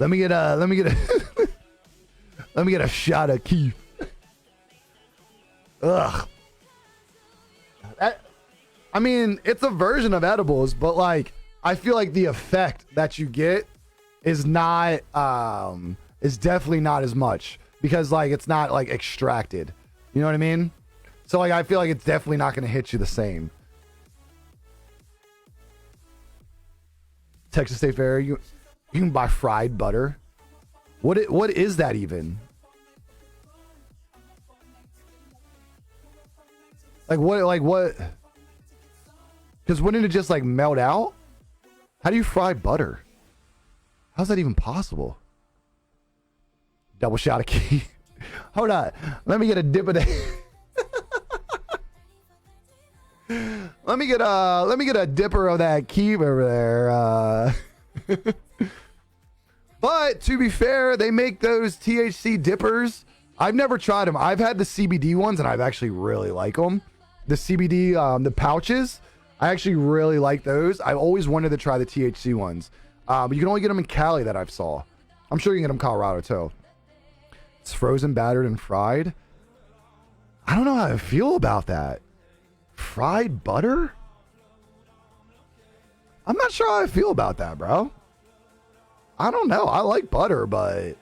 [SPEAKER 1] Let me get a shot of keef. Ugh. I mean, it's a version of edibles, but like, I feel like the effect that you get is not, is definitely not as much. Because like it's not like extracted, you know what I mean? So like I feel like it's definitely not going to hit you the same. Texas State Fair, you can buy fried butter. What is that even? Like what? Because wouldn't it just like melt out? How do you fry butter? How's that even possible? Double shot of key. Hold on. Let me get a dip of that. Let me get a dipper of that key over there. But to be fair, they make those THC dippers. I've never tried them. I've had the CBD ones and I've actually really like them. The CBD, the pouches, I actually really like those. I've always wanted to try the THC ones. But you can only get them in Cali that I've saw. I'm sure you can get them in Colorado too. It's frozen, battered, and fried. I don't know how I feel about that. Fried butter? I'm not sure how I feel about that, bro. I don't know. I like butter, but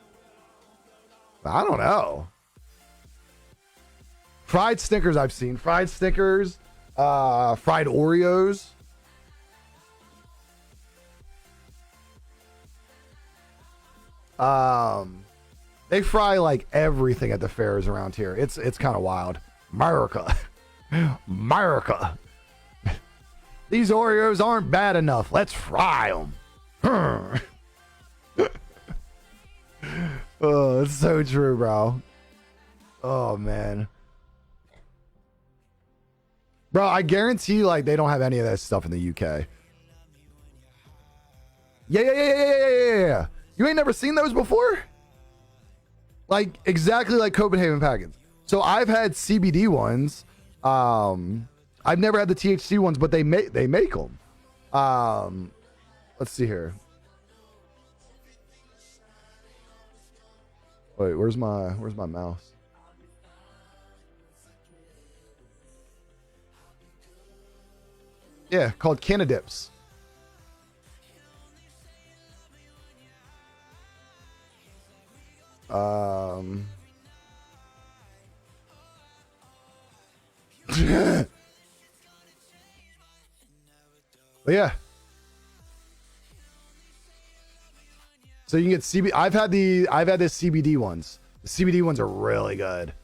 [SPEAKER 1] I don't know. Fried Snickers I've seen. Fried Snickers, fried Oreos. They fry like everything at the fairs around here. It's kind of wild. America. America. These Oreos aren't bad enough. Let's fry them. Oh, it's so true, bro. Oh, man. Bro, I guarantee you, like, they don't have any of that stuff in the UK. Yeah. You ain't never seen those before? Like, exactly like Copenhagen packets. So I've had CBD ones. I've never had the THC ones, but they make them. Let's see here. Wait, where's my mouse? Yeah, called Canadips. But yeah. So you can get CBD. I've had the CBD ones. The CBD ones are really good.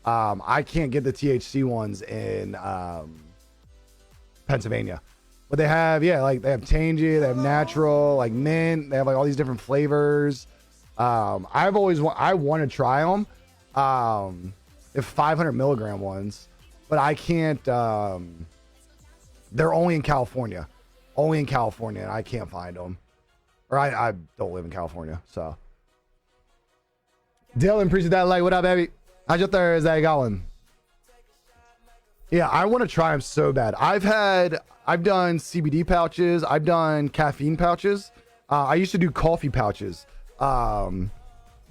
[SPEAKER 1] I can't get the THC ones in Pennsylvania. But they have, yeah, like they have tangy, they have natural, like mint, they have like all these different flavors. I want to try them. If 500 milligram ones, but I can't. They're only in California, and I can't find them. Or I don't live in California, so. Dylan, appreciate that like. What up, baby? How's your Thursday going? Yeah, I want to try them so bad. I've done CBD pouches. I've done caffeine pouches. I used to do coffee pouches. When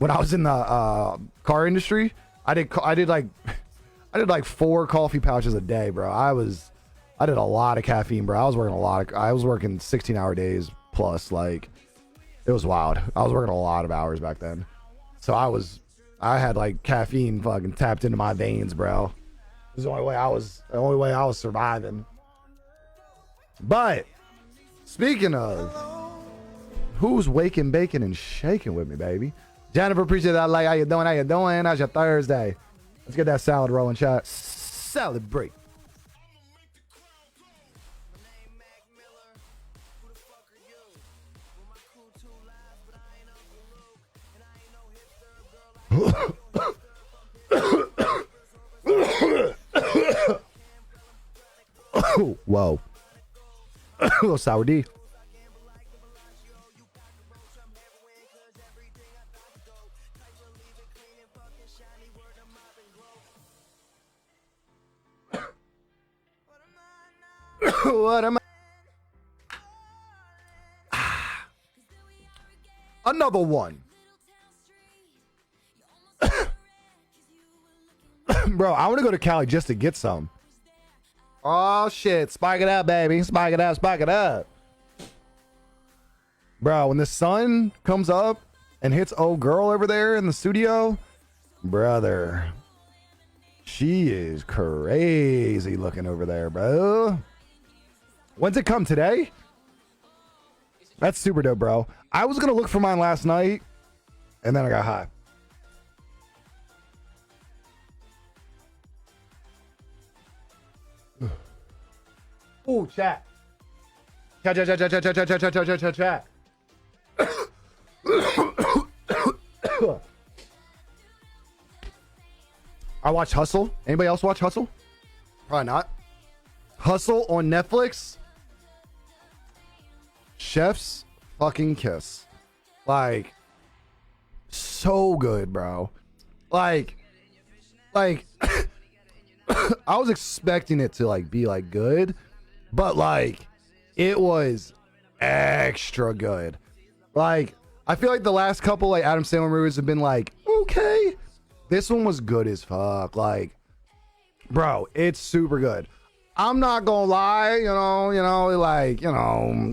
[SPEAKER 1] I was in the car industry, I did like 4 coffee pouches a day, bro. I did a lot of caffeine, bro. I was working 16-hour days plus. Like, it was wild. I was working a lot of hours back then. So I had like caffeine fucking tapped into my veins, bro. It was the only way I was surviving. But speaking of, who's waking, baking, and shaking with me, baby? Jennifer, appreciate that. Like, how you doing? How's your Thursday? Let's get that salad rolling, chat. Salad break. Whoa. A little sour D. What am I? Another one. Bro, I want to go to Cali just to get some. Oh, shit. Spike it up, baby. Spike it up. Bro, when the sun comes up and hits old girl over there in the studio, brother, she is crazy looking over there, bro. When's it come? Today? That's super dope, bro. I was going to look for mine last night, and then I got high. Ooh, chat. Chat. I watched Hustle. Anybody else watch Hustle? Probably not. Hustle on Netflix. Chef's fucking kiss. Like, so good, bro. Like I was expecting it to like be like good, but like it was extra good. Like, I feel like the last couple like Adam Sandler movies have been like okay. This one was good as fuck. Like, bro, it's super good. I'm not gonna lie,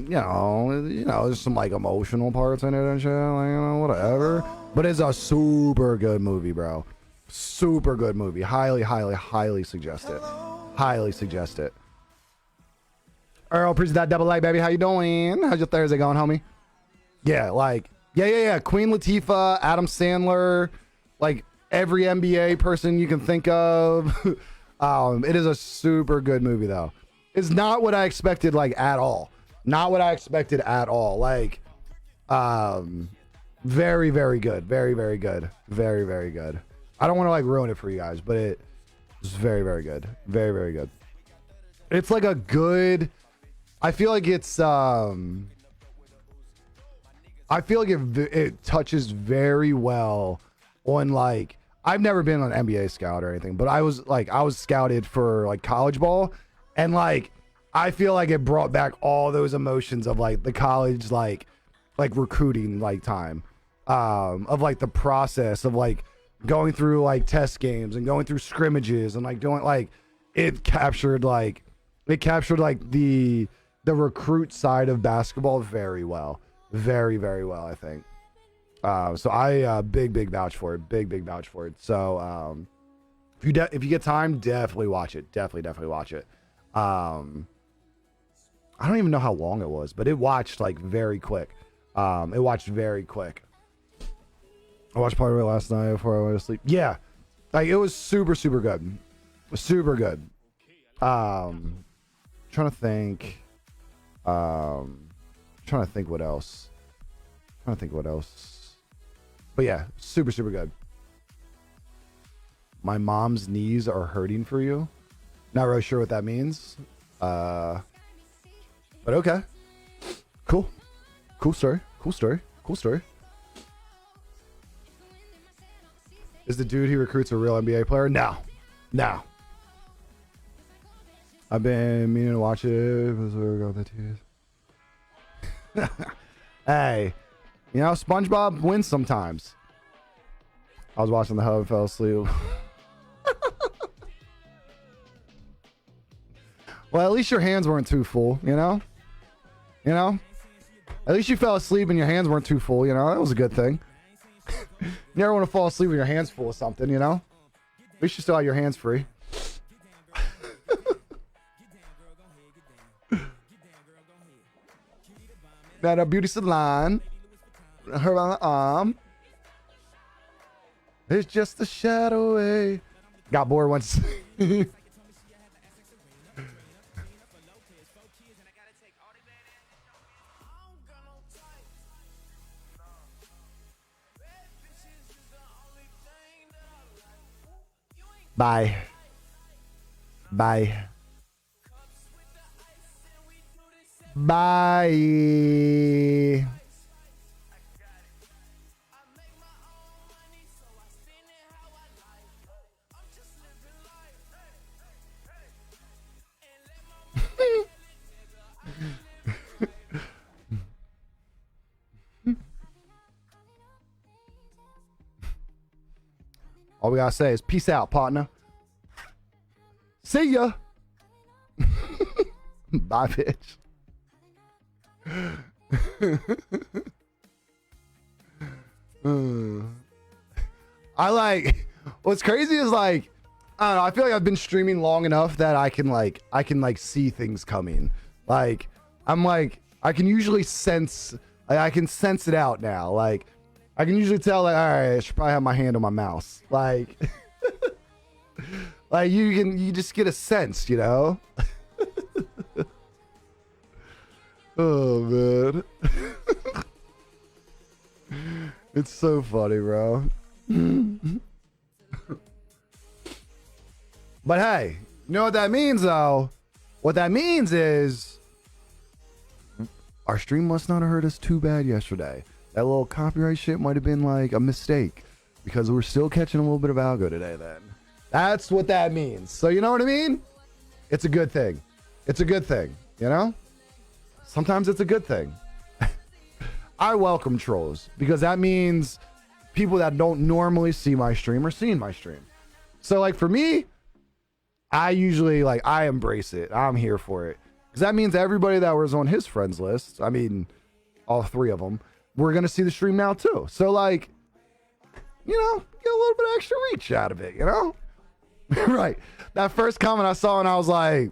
[SPEAKER 1] there's some like emotional parts in it and shit, like, whatever. But it's a super good movie, bro. Super good movie. Highly suggest it. Highly suggest it. Earl, appreciate that double like, baby. How you doing? How's your Thursday going, homie? Yeah, like, yeah. Queen Latifah, Adam Sandler, like every NBA person you can think of. It is a super good movie, though. It's not what I expected, like, at all. Not what I expected at all. Like, very, very good. Very, very good. Very, very good. I don't want to, like, ruin it for you guys, but it's very, very good. Very, very good. It's like a good... I feel like it's... I feel like it touches very well on, like... I've never been an NBA scout or anything, but I was scouted for like college ball, and like I feel like it brought back all those emotions of like the college like recruiting like time, of like the process of like going through like test games and going through scrimmages and like doing like it captured like the recruit side of basketball very well, very well, I think. So I big vouch for it. Big vouch for it. So if you get time, definitely watch it. Definitely watch it. I don't even know how long it was, but it watched like very quick. It watched very quick. I watched part of it last night before I went to sleep. Yeah, like it was super good. Super good. Trying to think. Trying to think what else. But yeah, super good. My mom's knees are hurting for you. Not really sure what that means. But okay. Cool story. Is the dude he recruits a real NBA player? No. I've been meaning to watch it. Hey, you know, SpongeBob wins sometimes. I was watching the hub and fell asleep. Well, at least your hands weren't too full, you know? At least you fell asleep and your hands weren't too full, you know? That was a good thing. You never want to fall asleep with your hands full of something, you know? At least you still have your hands free. That a beauty salon. Her on the arm. It's just a shadow away. Got bored once. Bye. Bye. All we gotta say is peace out, partner. See ya. Bye, bitch. I like what's crazy is like I don't know, I feel like I've been streaming long enough that I can see things coming. Like I'm like I can usually sense, like, I can sense it out now. Like I can usually tell, like, all right, I should probably have my hand on my mouse. Like like you just get a sense, you know? Oh man. It's so funny, bro. But hey, you know what that means though? What that means is our stream must not have hurt us too bad yesterday. That little copyright shit might have been like a mistake because we're still catching a little bit of algo today then. That's what that means. So you know what I mean? It's a good thing. It's a good thing, you know? Sometimes it's a good thing. I welcome trolls because that means people that don't normally see my stream are seeing my stream. So like for me, I usually I embrace it. I'm here for it. Because that means everybody that was on his friends list, I mean, all three of them, we're going to see the stream now too. So like, you know, get a little bit of extra reach out of it, you know? Right. That first comment I saw and I was like,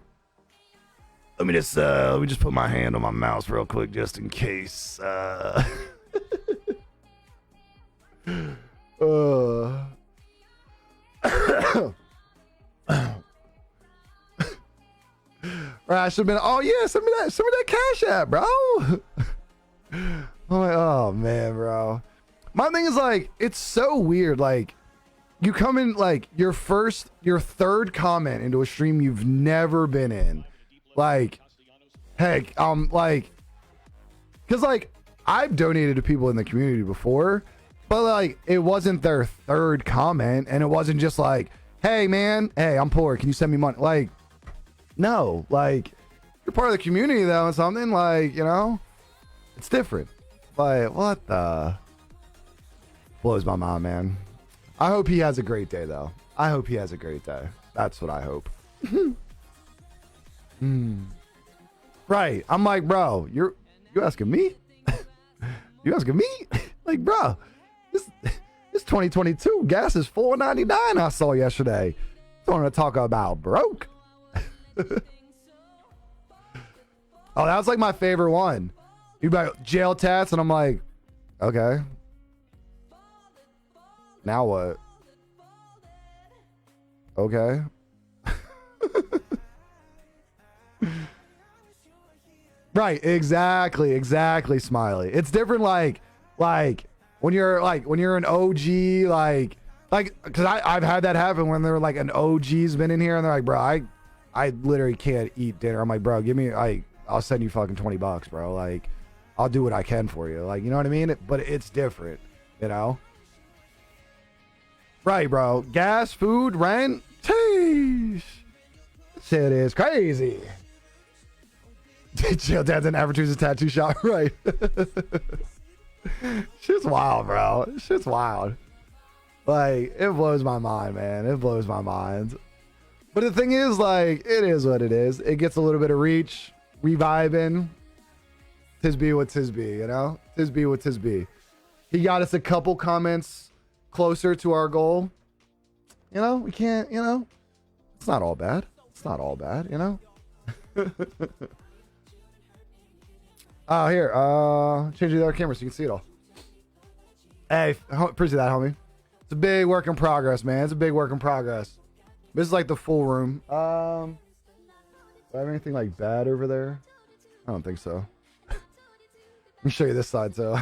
[SPEAKER 1] let me just put my hand on my mouse real quick just in case. Right, I should have been, oh yeah, send me that Cash App, bro. I'm like, oh man, bro. My thing is like, it's so weird. Like, you come in like your third comment into a stream you've never been in. Like, heck, like, cause like I've donated to people in the community before, but like, it wasn't their third comment, and it wasn't just like, hey man, hey, I'm poor, can you send me money? Like, no, like, you're part of the community though, and something like, you know, it's different. Like, what the? Blows my mind, man. I hope he has a great day though. I hope he has a great day. That's what I hope. Right. I'm like, bro, you asking me? You asking me? Like, bro, this 2022. Gas is $4.99. I saw yesterday. Don't want to talk about broke. Oh, that was like my favorite one. You'd be like, jail tats, and I'm like, okay. Now what? Okay. Right, exactly, Smiley. It's different, like when you're an OG, like, because I've had that happen when they're like an OG's been in here and they're like, bro, I literally can't eat dinner. I'm like, bro, give me, I'll send you fucking $20, bro. Like, I'll do what I can for you. Like, you know what I mean? But it's different, you know? Right, bro. Gas, food, rent. Sheesh. Shit is crazy. Jail dad's an average a tattoo shop, right? Shit's wild, bro. Shit's wild. Like, it blows my mind, man. It blows my mind. But the thing is, like, it is what it is. It gets a little bit of reach, reviving. Tis be what tis be, you know? Tis be what tis be. He got us a couple comments closer to our goal. You know, we can't, you know, it's not all bad. It's not all bad, you know? Here, change the other camera so you can see it all. Hey, appreciate that, homie. It's a big work in progress, man. It's a big work in progress. This is like the full room. Do I have anything like bad over there? I don't think so. Let me show you this side, so.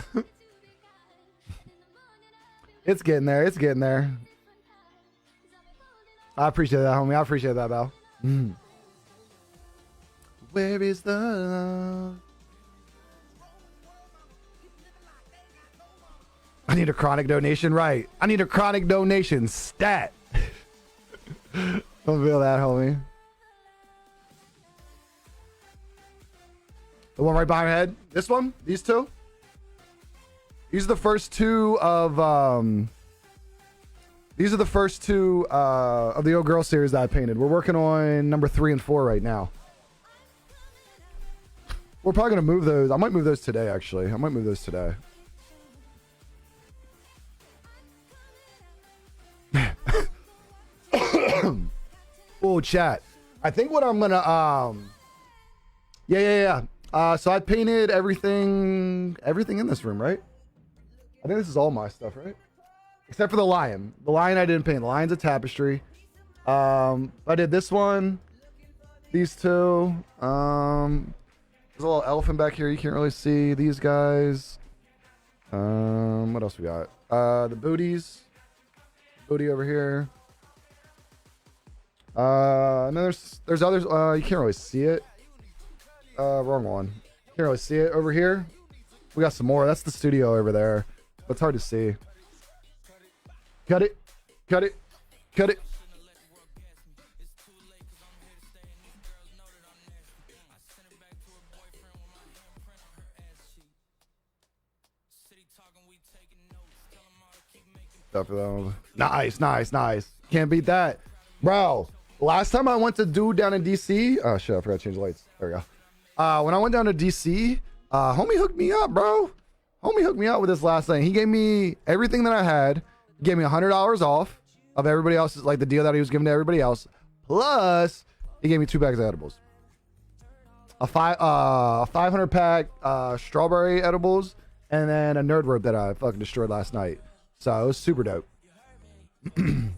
[SPEAKER 1] It's getting there. It's getting there. I appreciate that, homie. I appreciate that, Val. Where is the love? I need a chronic donation, right? I need a chronic donation stat. Don't feel that, homie. The one right behind my head. This one? These two? These are the first two of the old girl series that I painted. We're working on number 3 and 4 right now. We're probably gonna move those. I might move those today, actually. I might move those today. Oh, chat. I think what I'm gonna so I painted everything in this room, right? I think this is all my stuff, right? Except for the lion. The lion I didn't paint. The lion's a tapestry. I did this one. These two. There's a little elephant back here you can't really see. These guys. What else we got? The booties. Booty over here. And then there's others. You can't really see it. Wrong one. Can't really see it over here. We got some more. That's the studio over there. But it's hard to see. Cut it. Cut it. Cut it. Stuff for them. Nice, nice, nice. Can't beat that. Bro, last time I went to Dude down in DC. Oh, shit. I forgot to change the lights. There we go. When I went down to DC, homie hooked me up, bro. Homie hooked me up with this last thing. He gave me everything that I had. He gave me $100 off of everybody else's, like the deal that he was giving to everybody else. Plus, he gave me 2 bags of edibles. A 500 pack strawberry edibles, and then a nerd rope that I fucking destroyed last night. So it was super dope. I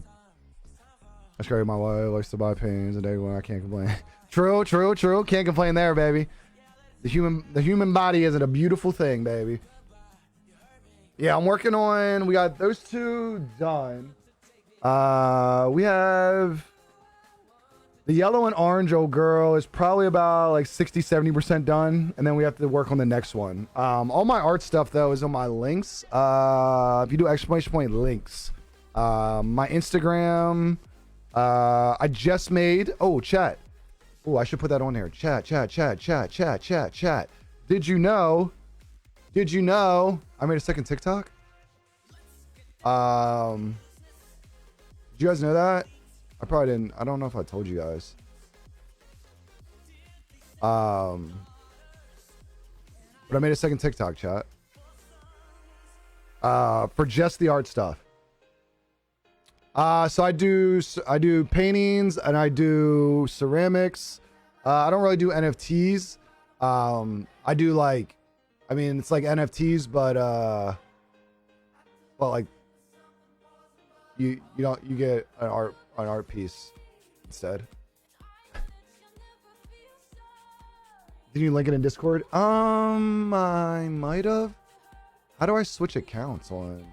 [SPEAKER 1] scary my wife likes to buy pains and day when I can't complain. True. Can't complain there, baby. The human body isn't a beautiful thing, baby. Yeah, I'm working on. We got those 2 done. We have The yellow and orange old girl is probably about like 60-70% done, and then we have to work on the next one. All my art stuff though is on my links. If you do exclamation point links, my Instagram, I just made, oh, chat. Oh, I should put that on here. Chat. Did you know I made a second TikTok? Did you guys know that? I probably didn't. I don't know if I told you guys. But I made a second TikTok, chat. For just the art stuff. So I do paintings and I do ceramics. I don't really do NFTs. I do like, I mean, it's like NFTs, but well, like you get an art piece instead. Did you link it in Discord? I might have. How do I switch accounts on?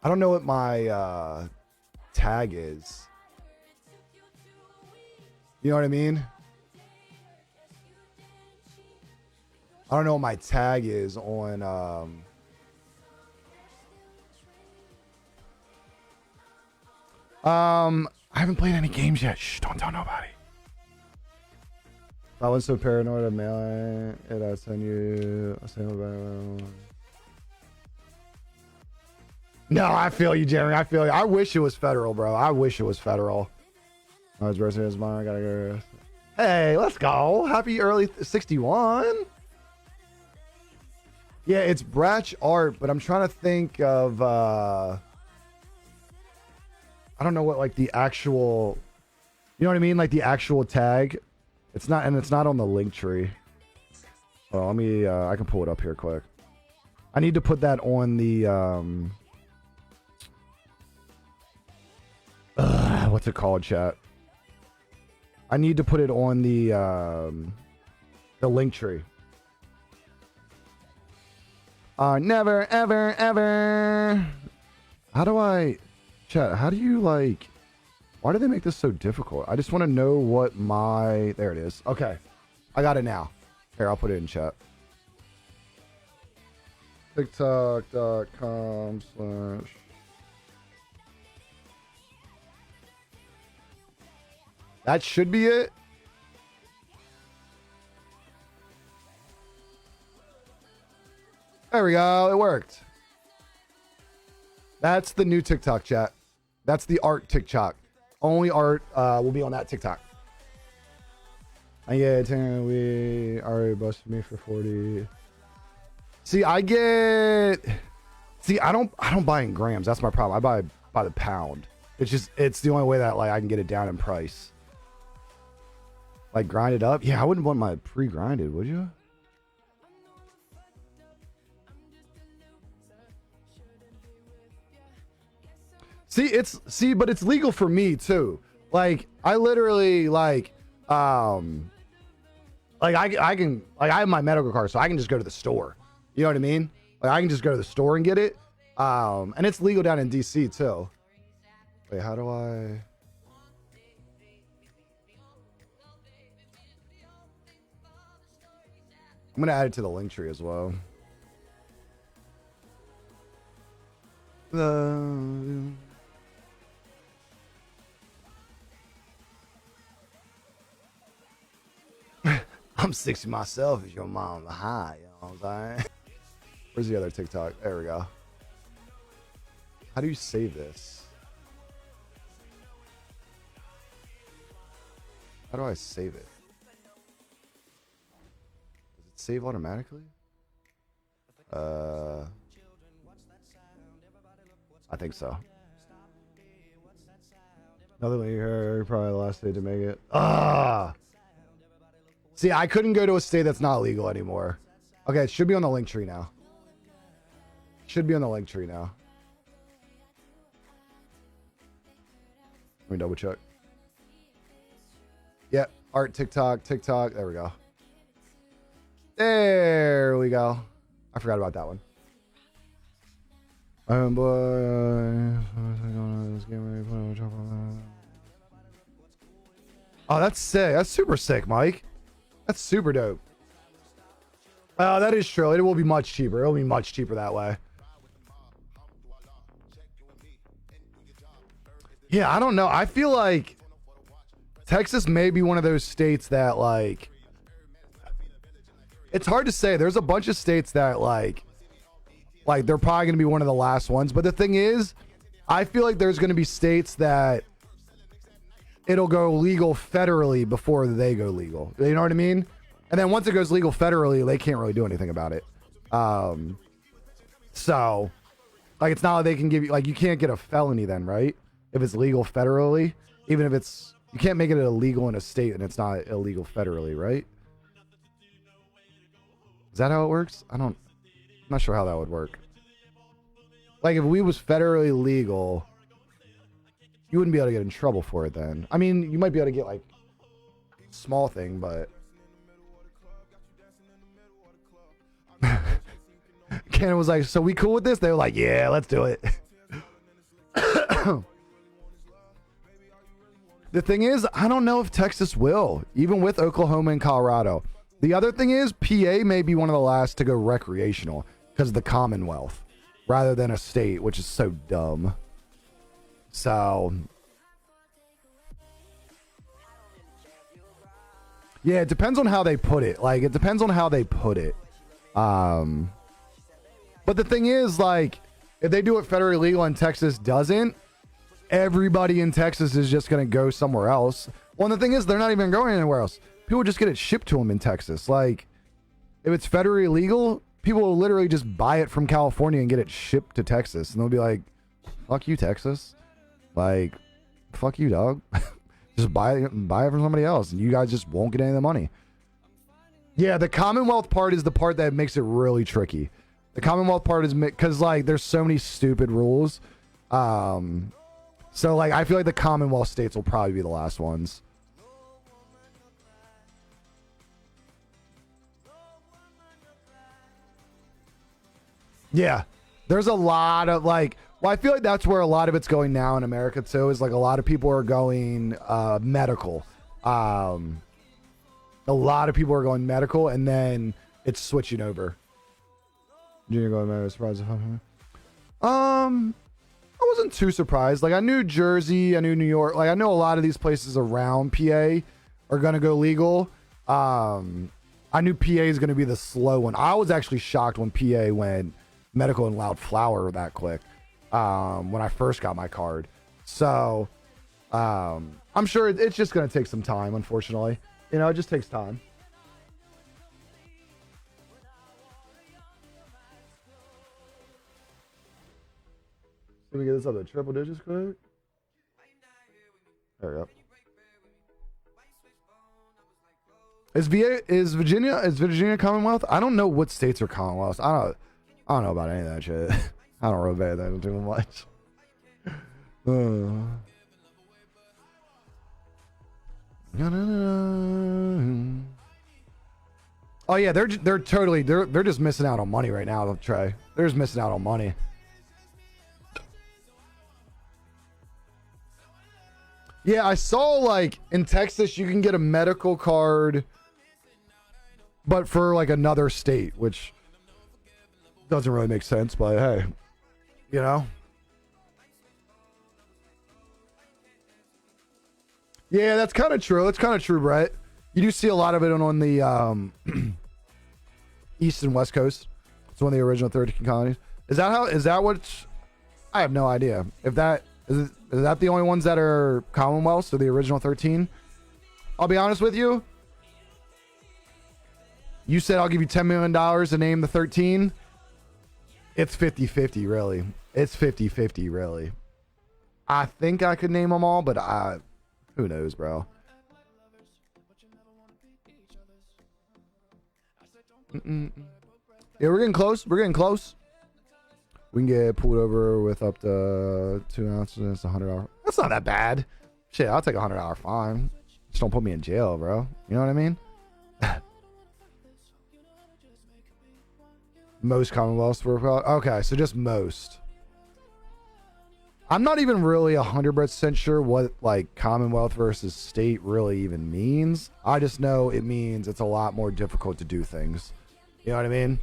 [SPEAKER 1] I don't know what my tag is. You know what I mean? I don't know what my tag is on I haven't played any games yet. Shh, don't tell nobody. I was so paranoid of mailing it. I send you. No, I feel you, Jeremy. I feel you. I wish it was federal, bro. I wish it was federal. I was birthday is mine. I gotta go. Hey, let's go. Happy early 61. Yeah, it's Bratch art, but I'm trying to think of I don't know what like the actual, you know what I mean? Like the actual tag. It's not, and it's not on the link tree. Oh, let me I can pull it up here quick. I need to put that on the what's it called, chat? I need to put it on the link tree. Never, ever, ever. How do I, chat? How do you like? Why do they make this so difficult? I just want to know what my. There it is. Okay, I got it now. Here, I'll put it in chat. TikTok.com/ That should be it. There we go. It worked. That's the new TikTok, chat. That's the art TikTok. Only art will be on that TikTok. And yeah, we already busted me for 40. See, I don't buy in grams. That's my problem. I buy by the pound. It's the only way that like I can get it down in price. Like grind it up. Yeah, I wouldn't want my pre-grinded, would you? But it's legal for me too. Like I literally like I can like I have my medical card, so I can just go to the store. You know what I mean? Like I can just go to the store and get it. And it's legal down in DC too. Wait, how do I? I'm gonna add it to the link tree as well. I'm 60 myself. Is your mom high? You know what I'm saying? Where's the other TikTok? There we go. How do you save this? How do I save it? Does it save automatically? I think so. Another one here. Probably the last day to make it. See, I couldn't go to a state that's not legal anymore. Okay, it should be on the link tree now. Should be on the link tree now. Let me double check. Yep, art TikTok. There we go. There we go. I forgot about that one. Boy, Oh, that's sick. That's super sick, Mike. That's super dope. Oh, that is true. It will be much cheaper. It'll be much cheaper that way. Yeah, I don't know. I feel like Texas may be one of those states that, like, it's hard to say. There's a bunch of states that, like they're probably going to be one of the last ones. But the thing is, I feel like there's going to be states that it'll go legal federally before they go legal. You know what I mean? And then once it goes legal federally, they can't really do anything about it. So, like, it's not like they can give you, like, you can't get a felony then, right? If it's legal federally, even if it's, you can't make it illegal in a state and it's not illegal federally, right? Is that how it works? I'm not sure how that would work. Like, if we was federally legal, you wouldn't be able to get in trouble for it then. I mean, you might be able to get, like, small thing, but Cannon was like, so we cool with this? They were like, yeah, let's do it. The thing is, I don't know if Texas will, even with Oklahoma and Colorado. The other thing is, PA may be one of the last to go recreational because of the Commonwealth rather than a state, which is so dumb. So, yeah, it depends on how they put it. Like, it depends on how they put it. But the thing is, like, if they do it federally legal and Texas doesn't, everybody in Texas is just going to go somewhere else. Well, and the thing is, they're not even going anywhere else. People just get it shipped to them in Texas. Like, if it's federally legal, people will literally just buy it from California and get it shipped to Texas. And they'll be like, fuck you, Texas. Like, fuck you, dog. Just buy it from somebody else. And you guys just won't get any of the money. Yeah, the Commonwealth part is the part that makes it really tricky. The Commonwealth part is because, like, there's so many stupid rules. So, like, I feel like the Commonwealth states will probably be the last ones. Yeah, there's a lot of, like, well, I feel like that's where a lot of it's going now in America too, is like a lot of people are going medical. A lot of people are going medical, and then it's switching over. Junior going medical, surprised. I wasn't too surprised. Like, I knew Jersey, I knew New York. Like, I know a lot of these places around PA are gonna go legal. I knew PA is gonna be the slow one. I was actually shocked when PA went medical and allowed flower that quick. When I first got my card. So, I'm sure it's just going to take some time, unfortunately. You know, it just takes time. Let me get this up to triple digits quick. There we go. Is Virginia Commonwealth? I don't know what states are Commonwealths. I don't know about any of that shit. I don't really pay attention too much. Oh yeah, they're just missing out on money right now, Trey. They're just missing out on money. Yeah, I saw, like, in Texas you can get a medical card, but for like another state, which doesn't really make sense, but hey, you know. Yeah, that's kind of true. That's kind of true, Brett. You do see a lot of it on the East and West Coast. It's one of the original 13 colonies. Is that what? I have no idea. If that is that the only ones that are Commonwealths or the original 13? I'll be honest with you. You said I'll give you $10 million to name the 13. It's 50-50, really. It's 50-50, really. I think I could name them all, but who knows, bro? Yeah, we're getting close. We're getting close. We can get pulled over with up to 2 ounces. It's $100. That's not that bad. Shit, I'll take a $100 fine. Just don't put me in jail, bro. You know what I mean? Most Commonwealths were okay, so just most. I'm not even really 100% sure what like Commonwealth versus state really even means. I just know it means it's a lot more difficult to do things. You know what I mean?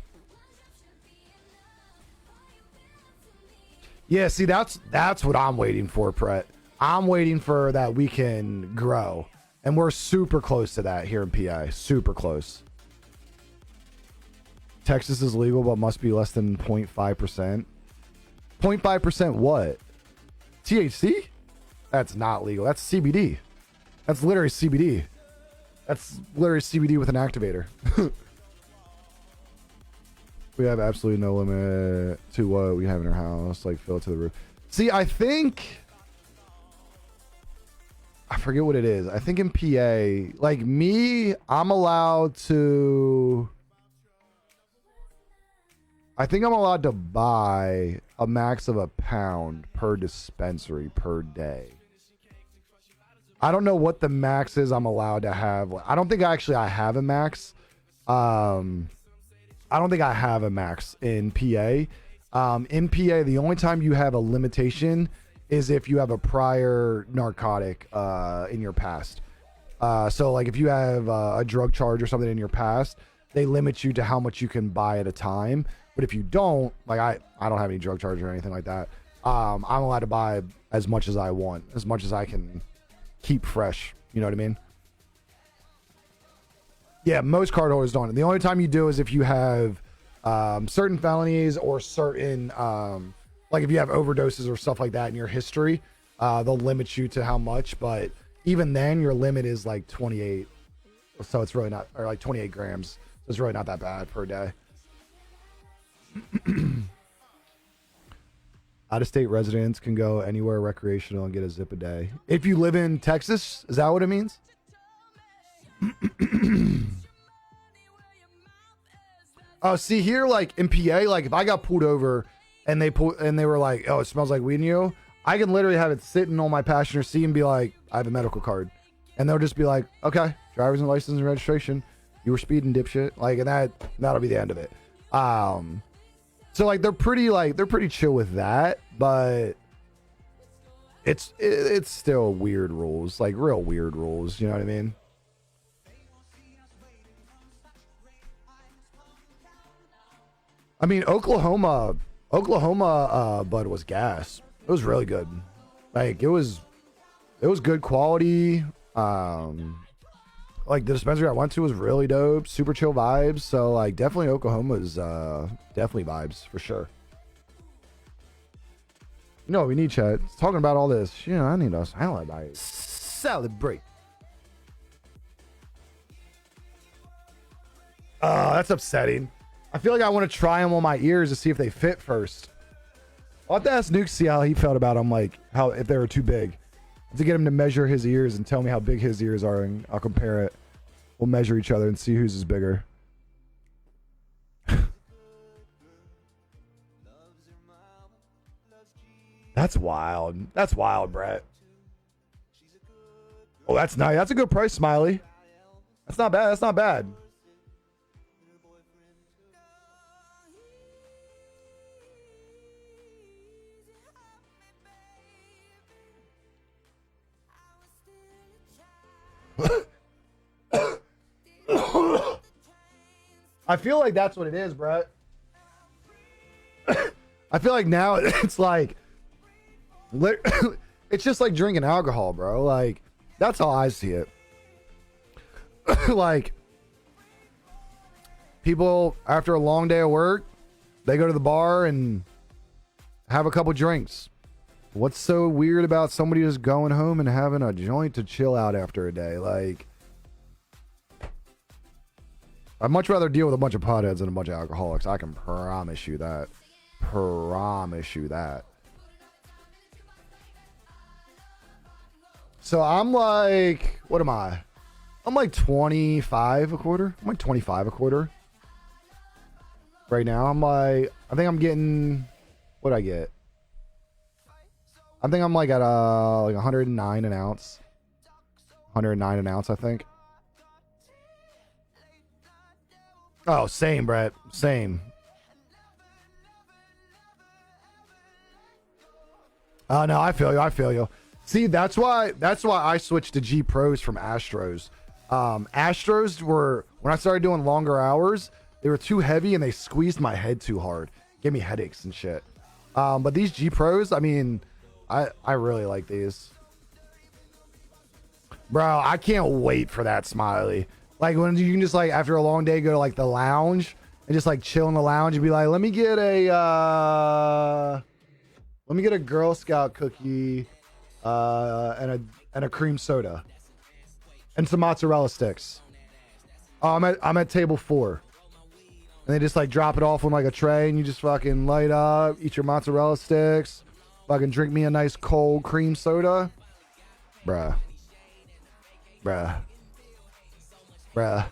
[SPEAKER 1] Yeah, see, that's what I'm waiting for, Brett. I'm waiting for that we can grow. And we're super close to that here in PA. Super close. Texas is legal, but must be less than 0.5%. 0.5% what? THC? That's not legal. That's CBD. That's literally CBD. That's literally CBD with an activator. We have absolutely no limit to what we have in our house, like fill it to the roof. See, I think I forget what it is. I think in PA, like me, I'm allowed to. I think I'm allowed to buy a max of £1 per dispensary per day. I don't know what the max is I'm allowed to have. I don't think actually I have a max. I don't think I have a max in PA. In PA, the only time you have a limitation is if you have a prior narcotic in your past. So like if you have a drug charge or something in your past, they limit you to how much you can buy at a time. But if you don't, like I don't have any drug charge or anything like that. I'm allowed to buy as much as I want, as much as I can keep fresh. You know what I mean? Yeah, most card holders don't. And the only time you do is if you have certain felonies or certain, like if you have overdoses or stuff like that in your history, they'll limit you to how much. But even then, your limit is like 28. So it's really not, or like 28 grams. So it's really not that bad per day. Out-of-state residents can go anywhere recreational and get a zip a day. If you live in Texas, is that what it means? Oh, see here, like in PA, like if I got pulled over and they were like, "Oh, it smells like weed in you," I can literally have it sitting on my passenger seat and be like, "I have a medical card," and they'll just be like, "Okay, driver's license and registration. You were speeding, dipshit." Like, and that'll be the end of it. So like they're pretty chill with that, but it's still weird rules, like real weird rules. You know what I mean? I mean, Oklahoma bud was gas. It was really good. Like it was good quality. Like the dispensary I went to was really dope, super chill vibes. So like definitely Oklahoma's definitely vibes for sure. No, we need chat. It's talking about all this. You know, I need us. I don't like it. Celebrate. That's upsetting. I feel like I want to try them on my ears to see if they fit first. I'll have to ask Nuke see how he felt about them, like how if they were too big. To get him to measure his ears and tell me how big his ears are, and I'll compare it. We'll measure each other and see whose is bigger. That's wild. That's wild, Brett. Oh, that's nice. That's a good price, Smiley. That's not bad. That's not bad. I feel like that's what it is, Brett. I feel like now it's like it's just like drinking alcohol, bro. Like that's how I see it. Like people after a long day of work, they go to the bar and have a couple drinks. What's so weird about somebody just going home and having a joint to chill out after a day? Like, I'd much rather deal with a bunch of potheads than a bunch of alcoholics. I can promise you that. Promise you that. So I'm like, what am I? I'm like 25 a quarter. I'm like 25 a quarter. Right now, I'm like, I think I'm getting, what'd I get? I think I'm like at like 109 an ounce. 109 an ounce, I think. Oh, same, Brett. Same. Oh no, I feel you. I feel you. See, that's why I switched to G Pros from Astros. Astros were, when I started doing longer hours, they were too heavy and they squeezed my head too hard. Gave me headaches and shit. But these G Pros, I mean, I really like these. Bro, I can't wait for that Smiley. Like when you can just like after a long day go to like the lounge and just like chill in the lounge and be like, let me get a Girl Scout cookie and a cream soda and some mozzarella sticks. Oh, I'm at table 4. And they just like drop it off on like a tray and you just fucking light up, eat your mozzarella sticks, fucking drink me a nice cold cream soda. Bruh. That'd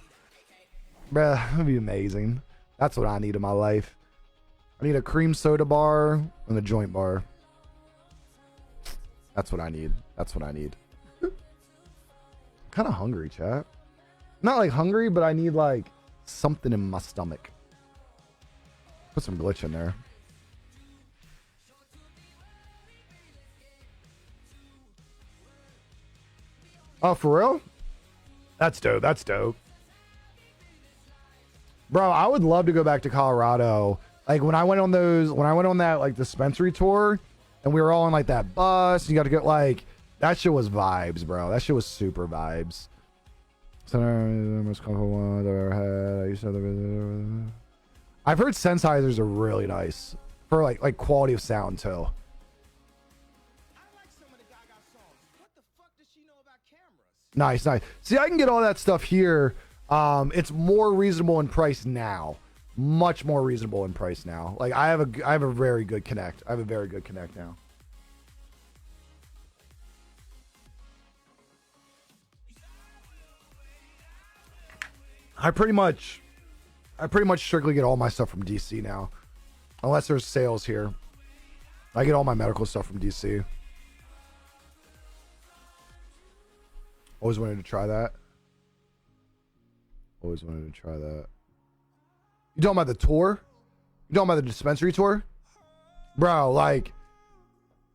[SPEAKER 1] be amazing. That's what I need in my life. I need a cream soda bar and a joint bar. That's what I need. I'm kind of hungry, chat. Not like hungry, but I need like something in my stomach. Put some glitch in there. Oh, for real? That's dope. Bro, I would love to go back to Colorado. Like when I went on that like dispensary tour and we were all on like that bus, you got to get like, that shit was vibes, bro. That shit was super vibes. The most comfortable one I've ever had. I used to have I've heard Sennheisers are really nice for like quality of sound too. Nice. See, I can get all that stuff here. It's more reasonable in price now. Much more reasonable in price now. Like I have a very good Connect. I have a very good Connect now. I pretty much strictly get all my stuff from DC now. Unless there's sales here. I get all my medical stuff from DC. Always wanted to try that. You talking about the tour? You talking about the dispensary tour? Bro, like,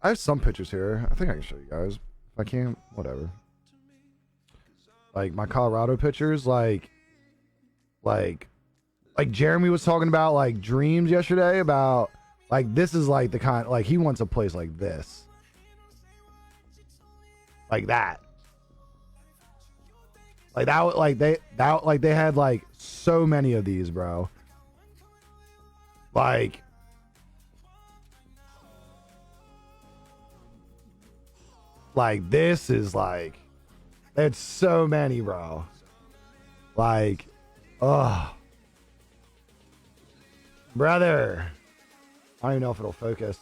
[SPEAKER 1] I have some pictures here. I think I can show you guys. If I can't, whatever. Like, my Colorado pictures, like Jeremy was talking about, like, dreams yesterday about, like, this is, like, the kind, like, he wants a place like this. Like that. Like that, they had like so many of these, bro. Like this is like, it's so many, bro. Like, oh, brother. I don't even know if it'll focus.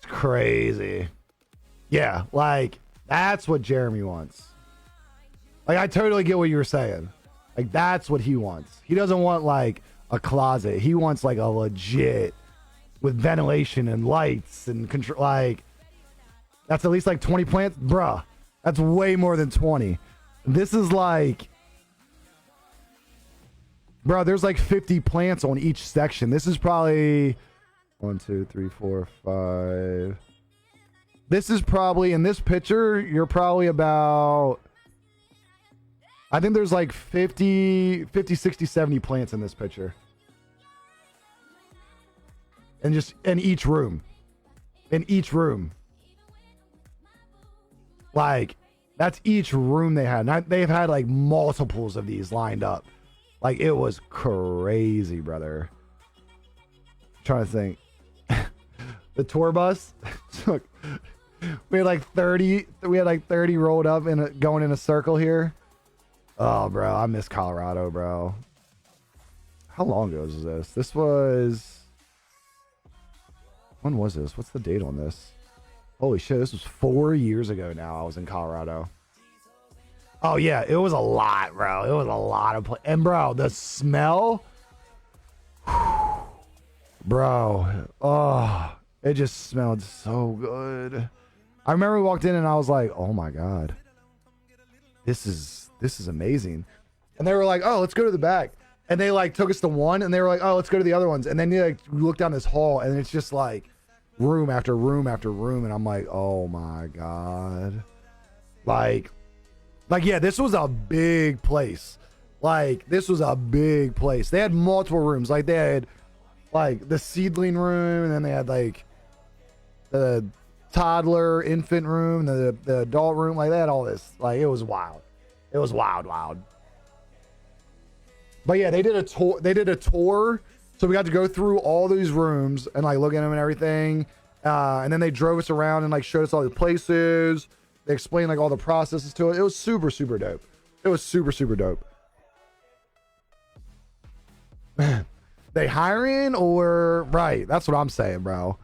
[SPEAKER 1] Crazy. Yeah, like that's what Jeremy wants. Like I totally get what you were saying. Like that's what he wants. He doesn't want like a closet. He wants like a legit with ventilation and lights and control. Like that's at least like 20 plants, bruh. That's way more than 20. This is like, bro, there's like 50 plants on each section. This is probably 1, 2, 3, 4, 5. This is probably, in this picture, you're probably about, I think there's like 50, 60, 70 plants in this picture. And just in each room. Like, that's each room they had. They've had like multiples of these lined up. Like, it was crazy, brother. I'm trying to think. The tour bus. we had like 30 rolled up and going in a circle here. Oh, bro, I miss Colorado, bro. How long ago was this? This was, when was this? What's the date on this? Holy shit, this was 4 years ago now. I was in Colorado. Oh yeah, it was a lot, bro. It was a lot of and bro, the smell, bro. Oh, it just smelled so good. I remember we walked in and I was like, oh my god, this is amazing. And they were like, oh, let's go to the back. And they like took us to one, and they were like, "Oh, let's go to the other ones." And then like we look down this hall, and it's just like room after room after room, and I'm like, "Oh my god!" Like yeah, this was a big place. Like this was a big place. They had multiple rooms. Like they had like the seedling room, and then they had like the toddler infant room, the adult room. Like they had all this. Like it was wild. It was wild. But yeah, they did a tour. So we got to go through all these rooms and like look at them and everything. And then they drove us around and like showed us all the places. They explained like all the processes to it. It was super dope. It was super dope. They hiring or right? That's what I'm saying, bro.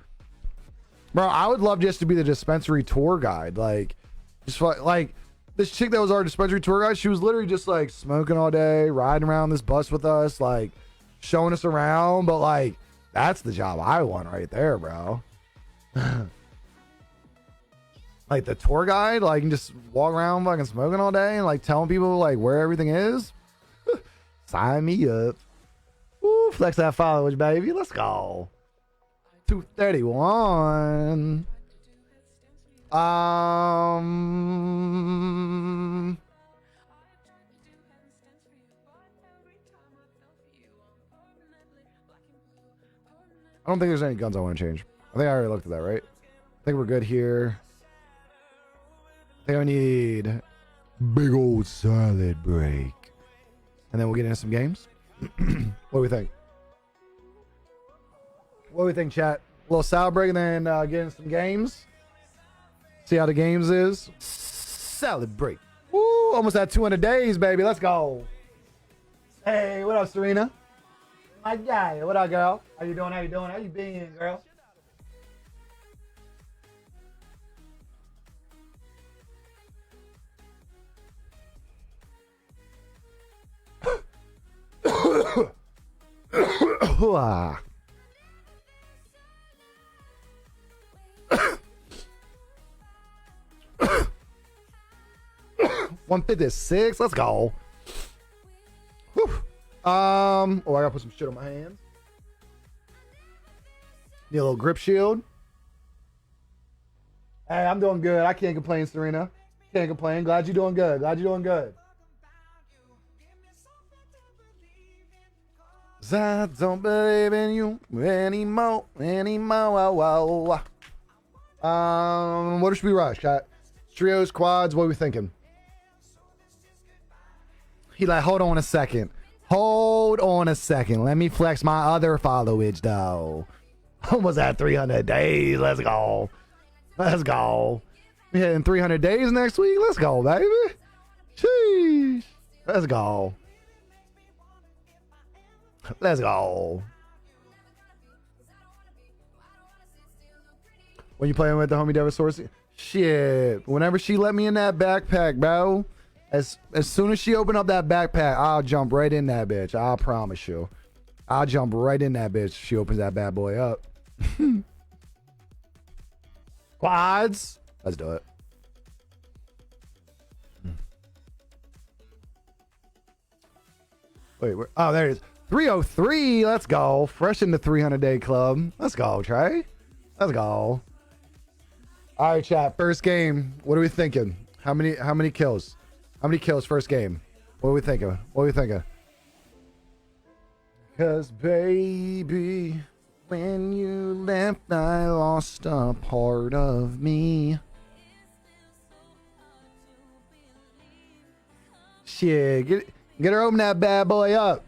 [SPEAKER 1] Bro, I would love just to be the dispensary tour guide. Like, just like this chick that was our dispensary tour guide. She was literally just like smoking all day, riding around this bus with us, like showing us around. But like, that's the job I want right there, bro. Like the tour guide, like, and just walk around fucking smoking all day and like telling people like where everything is. Sign me up. Ooh, flex that followers, baby. Let's go. 231. I don't think there's any guns I want to change. I think I already looked at that, right? I think we're good here. I think I need big old solid break. And then we'll get into some games. What do we think? What do we think, chat? A little salad break and then get into some games. See how the games is. Salad break. Woo! Almost at 200 days, baby. Let's go. Hey, what up, Serena? My guy. What up, girl? How you doing? How you been, girl? $156. Let's go. Whew. Oh, I gotta put some shit on my hands. Need a little grip shield. Hey, I'm doing good. I can't complain, Serena. Can't complain. Glad you're doing good. Glad you're doing good. I don't believe in you anymore. What should we rush, cat? Trios, quads, what are we thinking? He like, hold on a second. Let me flex my other followage, though. Almost at 300 days. Let's go. We hitting 300 days next week. Let's go, baby. Sheesh. Let's go. When you playing with the homie Devil Source? Shit. Whenever she let me in that backpack, bro. As soon as she opened up that backpack, I'll jump right in that bitch. I promise you. I'll jump right in that bitch. She opens that bad boy up. Quads. Let's do it. Wait, oh, there it is. 303. Let's go. Fresh in the 300-day club. Let's go, Trey. Let's go. All right, chat. First game. What are we thinking? How many kills? How many kills first game? What are we thinking? Cause baby, when you left, I lost a part of me. Shit, get her open that bad boy up.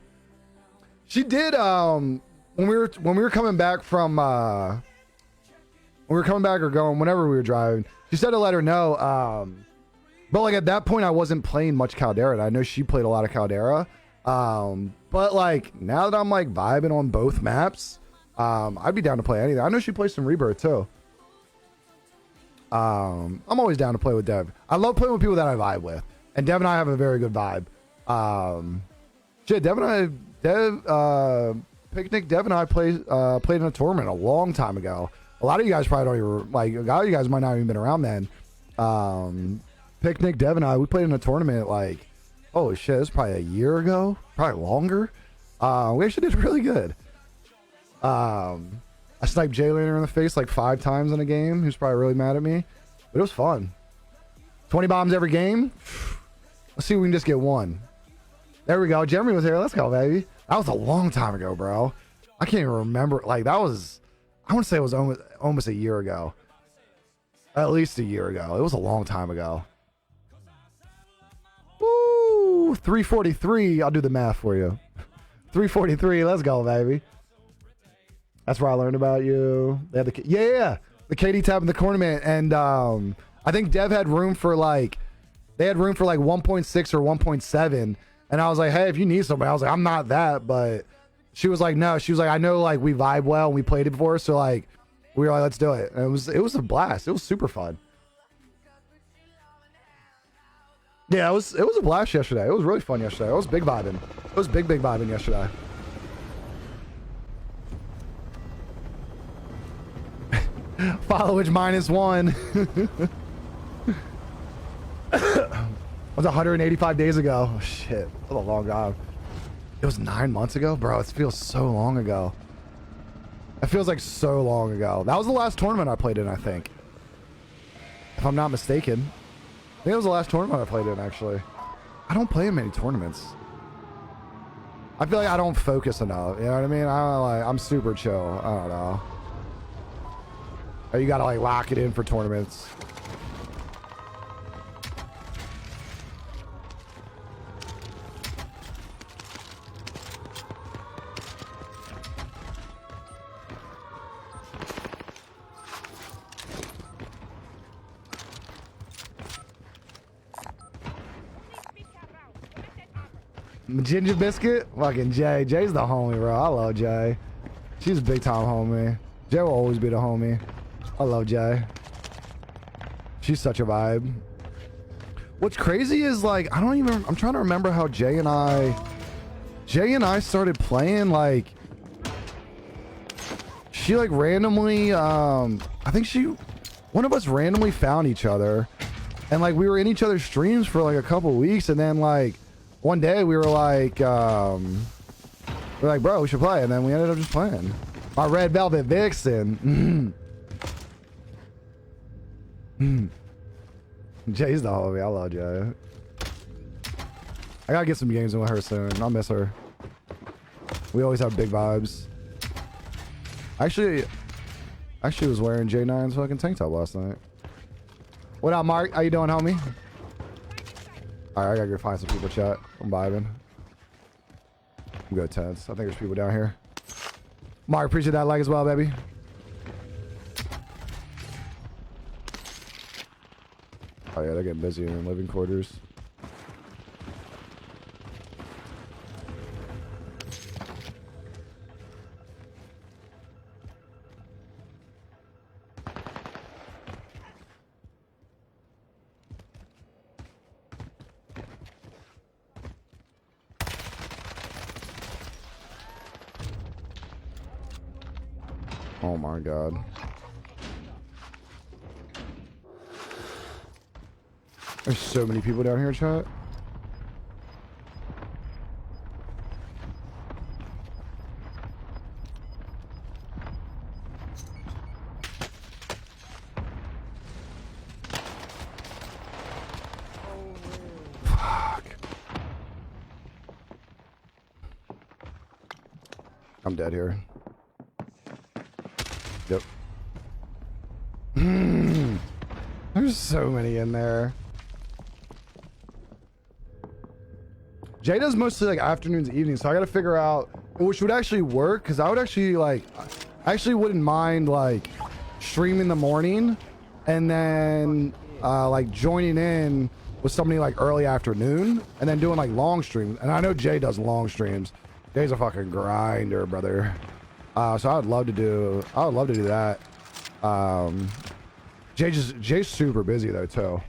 [SPEAKER 1] She did when we were coming back from when we were coming back or going whenever we were driving, she said to let her know but like at that point I wasn't playing much Caldera. I know she played a lot of Caldera. But like now that I'm like vibing on both maps, I'd be down to play anything. I know she plays some Rebirth too. I'm always down to play with Dev. I love playing with people that I vibe with. And Dev and I have a very good vibe. Picnic, Dev and I played in a tournament a long time ago. A lot of you guys probably don't even, like, a lot of you guys might not have even been around then. Picnic, Dev and I, we played in a tournament like, oh shit, it was probably a year ago, probably longer. We actually did really good. I sniped Jay Laner in the face like 5 times in a game. He was probably really mad at me, but it was fun. 20 bombs every game. Let's see if we can just get one. There we go. Jeremy was here. Let's go, baby. That was a long time ago, bro. I can't even remember. Like, that was, I want to say it was almost a year ago. At least a year ago. It was a long time ago. Woo! 343. I'll do the math for you. 343. Let's go, baby. That's where I learned about you. They had the KD tab in the tournament, and I think Dev had room for like, they had room for like 1.6 or 1.7, and I was like, hey, if you need somebody, I was like, I'm not that, but she was like, no, she was like, I know like we vibe well and we played it before, so like we were like, let's do it. And it was a blast. It was super fun. Yeah, it was a blast yesterday. It was really fun yesterday. It was big vibing. It was big vibing yesterday. Followage -1. Was 185 days ago. Oh, shit. That was a long time. It was 9 months ago? Bro, it feels so long ago. It feels like so long ago. That was the last tournament I played in, I think. If I'm not mistaken. I think it was the last tournament I played in, actually. I don't play in many tournaments. I feel like I don't focus enough. You know what I mean? I'm super chill. I don't know. Or you gotta like lock it in for tournaments. Ginger Biscuit? Fucking Jay. Jay's the homie, bro. I love Jay. She's a big time homie. Jay will always be the homie. I love Jay. She's such a vibe. What's crazy is like, I'm trying to remember how Jay and I started playing. Like, she like randomly, I think one of us randomly found each other, and like we were in each other's streams for like a couple weeks, and then like one day we were like, bro, we should play, and then we ended up just playing. My Red Velvet Vixen. Jay's the homie. I love Jay. I gotta get some games in with her soon. I'll miss her. We always have big vibes. Actually was wearing J9's fucking tank top last night. What up, Mark? How you doing, homie? Alright, I gotta go find some people chat. I'm vibing. I'm go tense. I think there's people down here. Mark, appreciate that like as well, baby. Oh yeah, they're getting busy in living quarters. Oh my god. There's so many people down here, chat. Fuck. I'm dead here. Yep. There's so many in there. Jay does mostly like afternoons and evenings, so I gotta figure out which would actually work, because I would actually like, I actually wouldn't mind like streaming in the morning and then like joining in with somebody like early afternoon and then doing like long streams. And I know Jay does long streams. Jay's a fucking grinder, brother. So I would love to do that. Jay's super busy though too.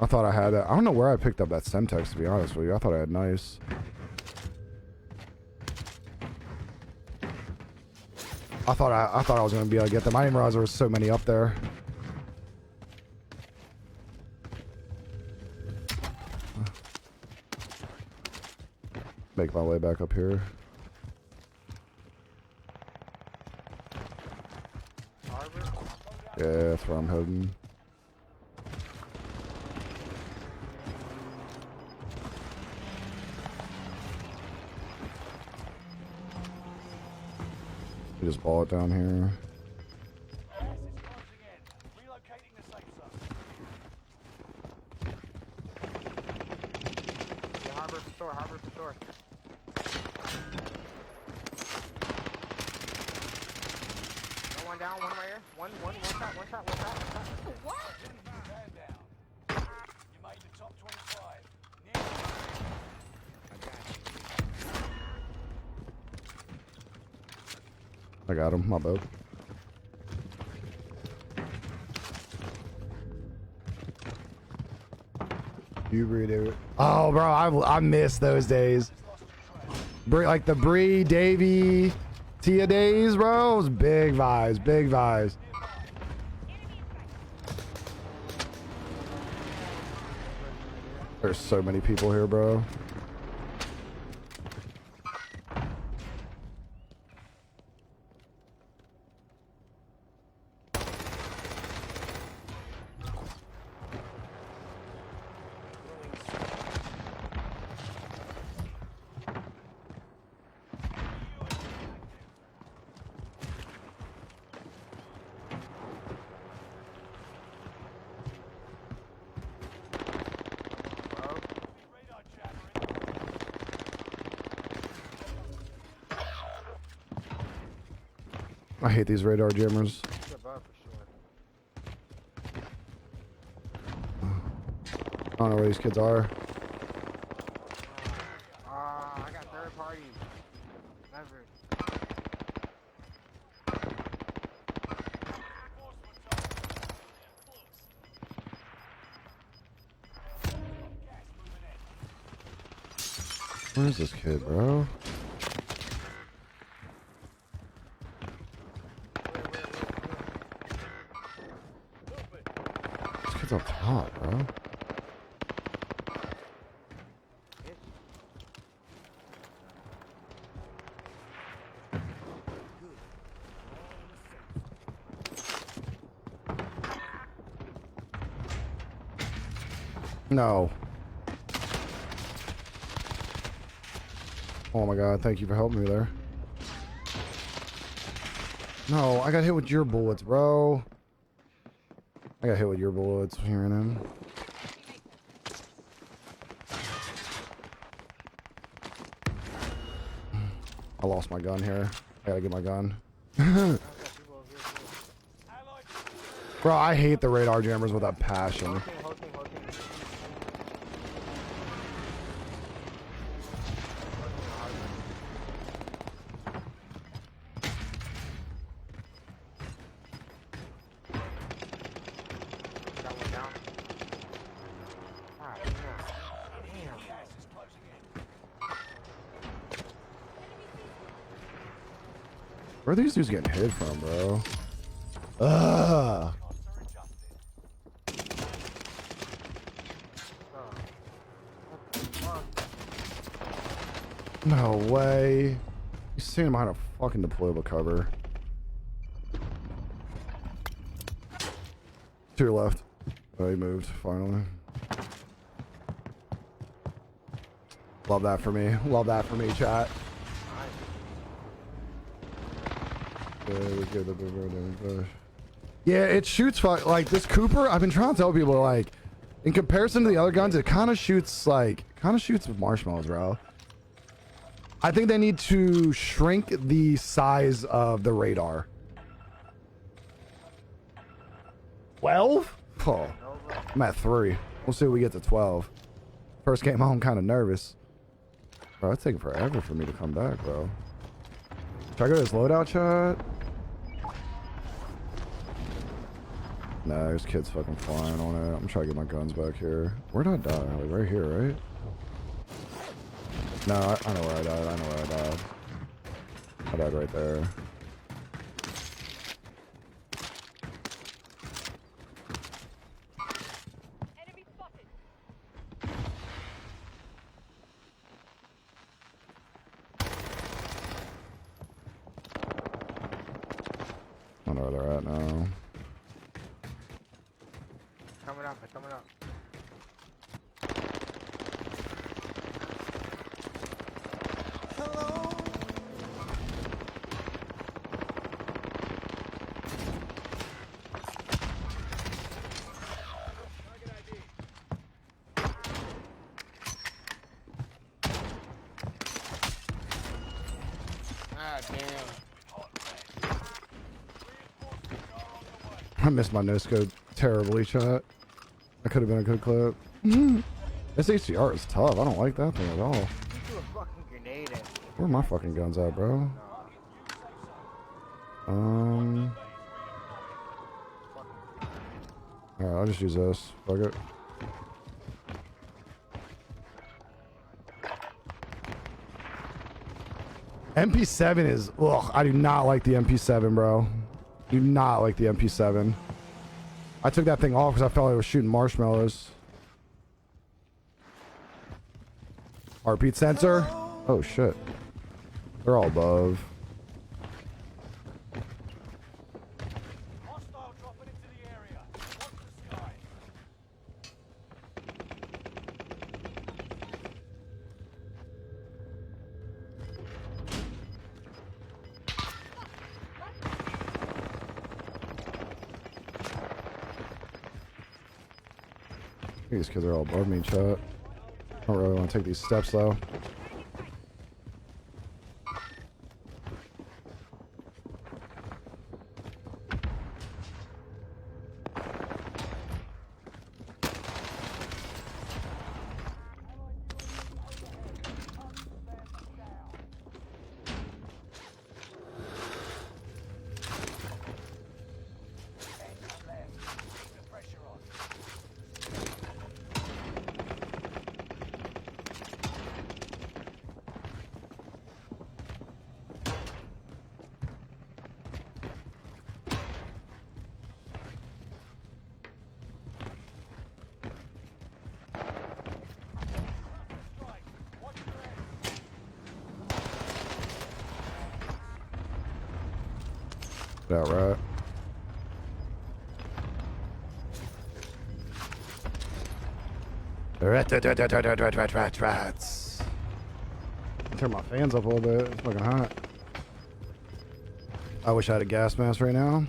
[SPEAKER 1] I thought I had that. I don't know where I picked up that Semtex, to be honest with you. I thought I had nice. I thought I was gonna be able to get them. I didn't realize there was so many up there. Make my way back up here. Yeah, that's where I'm heading. Just ball it down here.
[SPEAKER 2] Harbor for shore. One down, one right here. One shot. What? You made the top 25.
[SPEAKER 1] I got him, my boat. You read it. Oh, bro, I miss those days. Like the Bree, Davey, Tia days, bro. It was big vibes, big vibes. There's so many people here, bro. I hate these radar jammers. I don't know where these kids are.
[SPEAKER 2] I got third party. Never.
[SPEAKER 1] Where's this kid, bro? This kid's up top, bro. No. Oh my god, thank you for helping me there. No, I got hit with your bullets, bro. I got hit with your bullets hearing him. I lost my gun here. I gotta get my gun. Bro, I hate the radar jammers with a passion. Where are these dudes getting hit from, bro? Ugh. No way. He's sitting behind a fucking deployable cover. To your left. Oh, he moved, finally. Love that for me. Love that for me, chat. Yeah, it shoots like this Cooper. I've been trying to tell people, like, in comparison to the other guns, it kind of shoots with marshmallows, bro. I think they need to shrink the size of the radar. 12? Oh, I'm at 3. We'll see if we get to 12. First game home, kind of nervous. Bro, it's taking forever for me to come back, bro. Should I go to this loadout, chat? Nah, there's kids fucking flying on it. I'm trying to get my guns back here. Where'd I die? Like right here, right? No, I know where I died. I know where I died. I died right there. where they're at now.
[SPEAKER 2] Coming up, it's coming up. Ah, damn.
[SPEAKER 1] I missed my no scope terribly, chat. That could have been a good clip. This HCR is tough. I don't like that thing at all.
[SPEAKER 2] You threw a fucking grenade at me.
[SPEAKER 1] Where are my fucking guns at, bro? Alright, I'll just use this. Fuck it. MP7 is... Ugh, I do not like the MP7, bro. Do not like the MP7. I took that thing off because I felt like I was shooting marshmallows. Heartbeat sensor? Oh, shit. They're all above. These kids are all above me, chat. I don't really want to take these steps, though. That right. Rats. Turn my fans up a little bit. It's fucking hot. I wish I had a gas mask right now.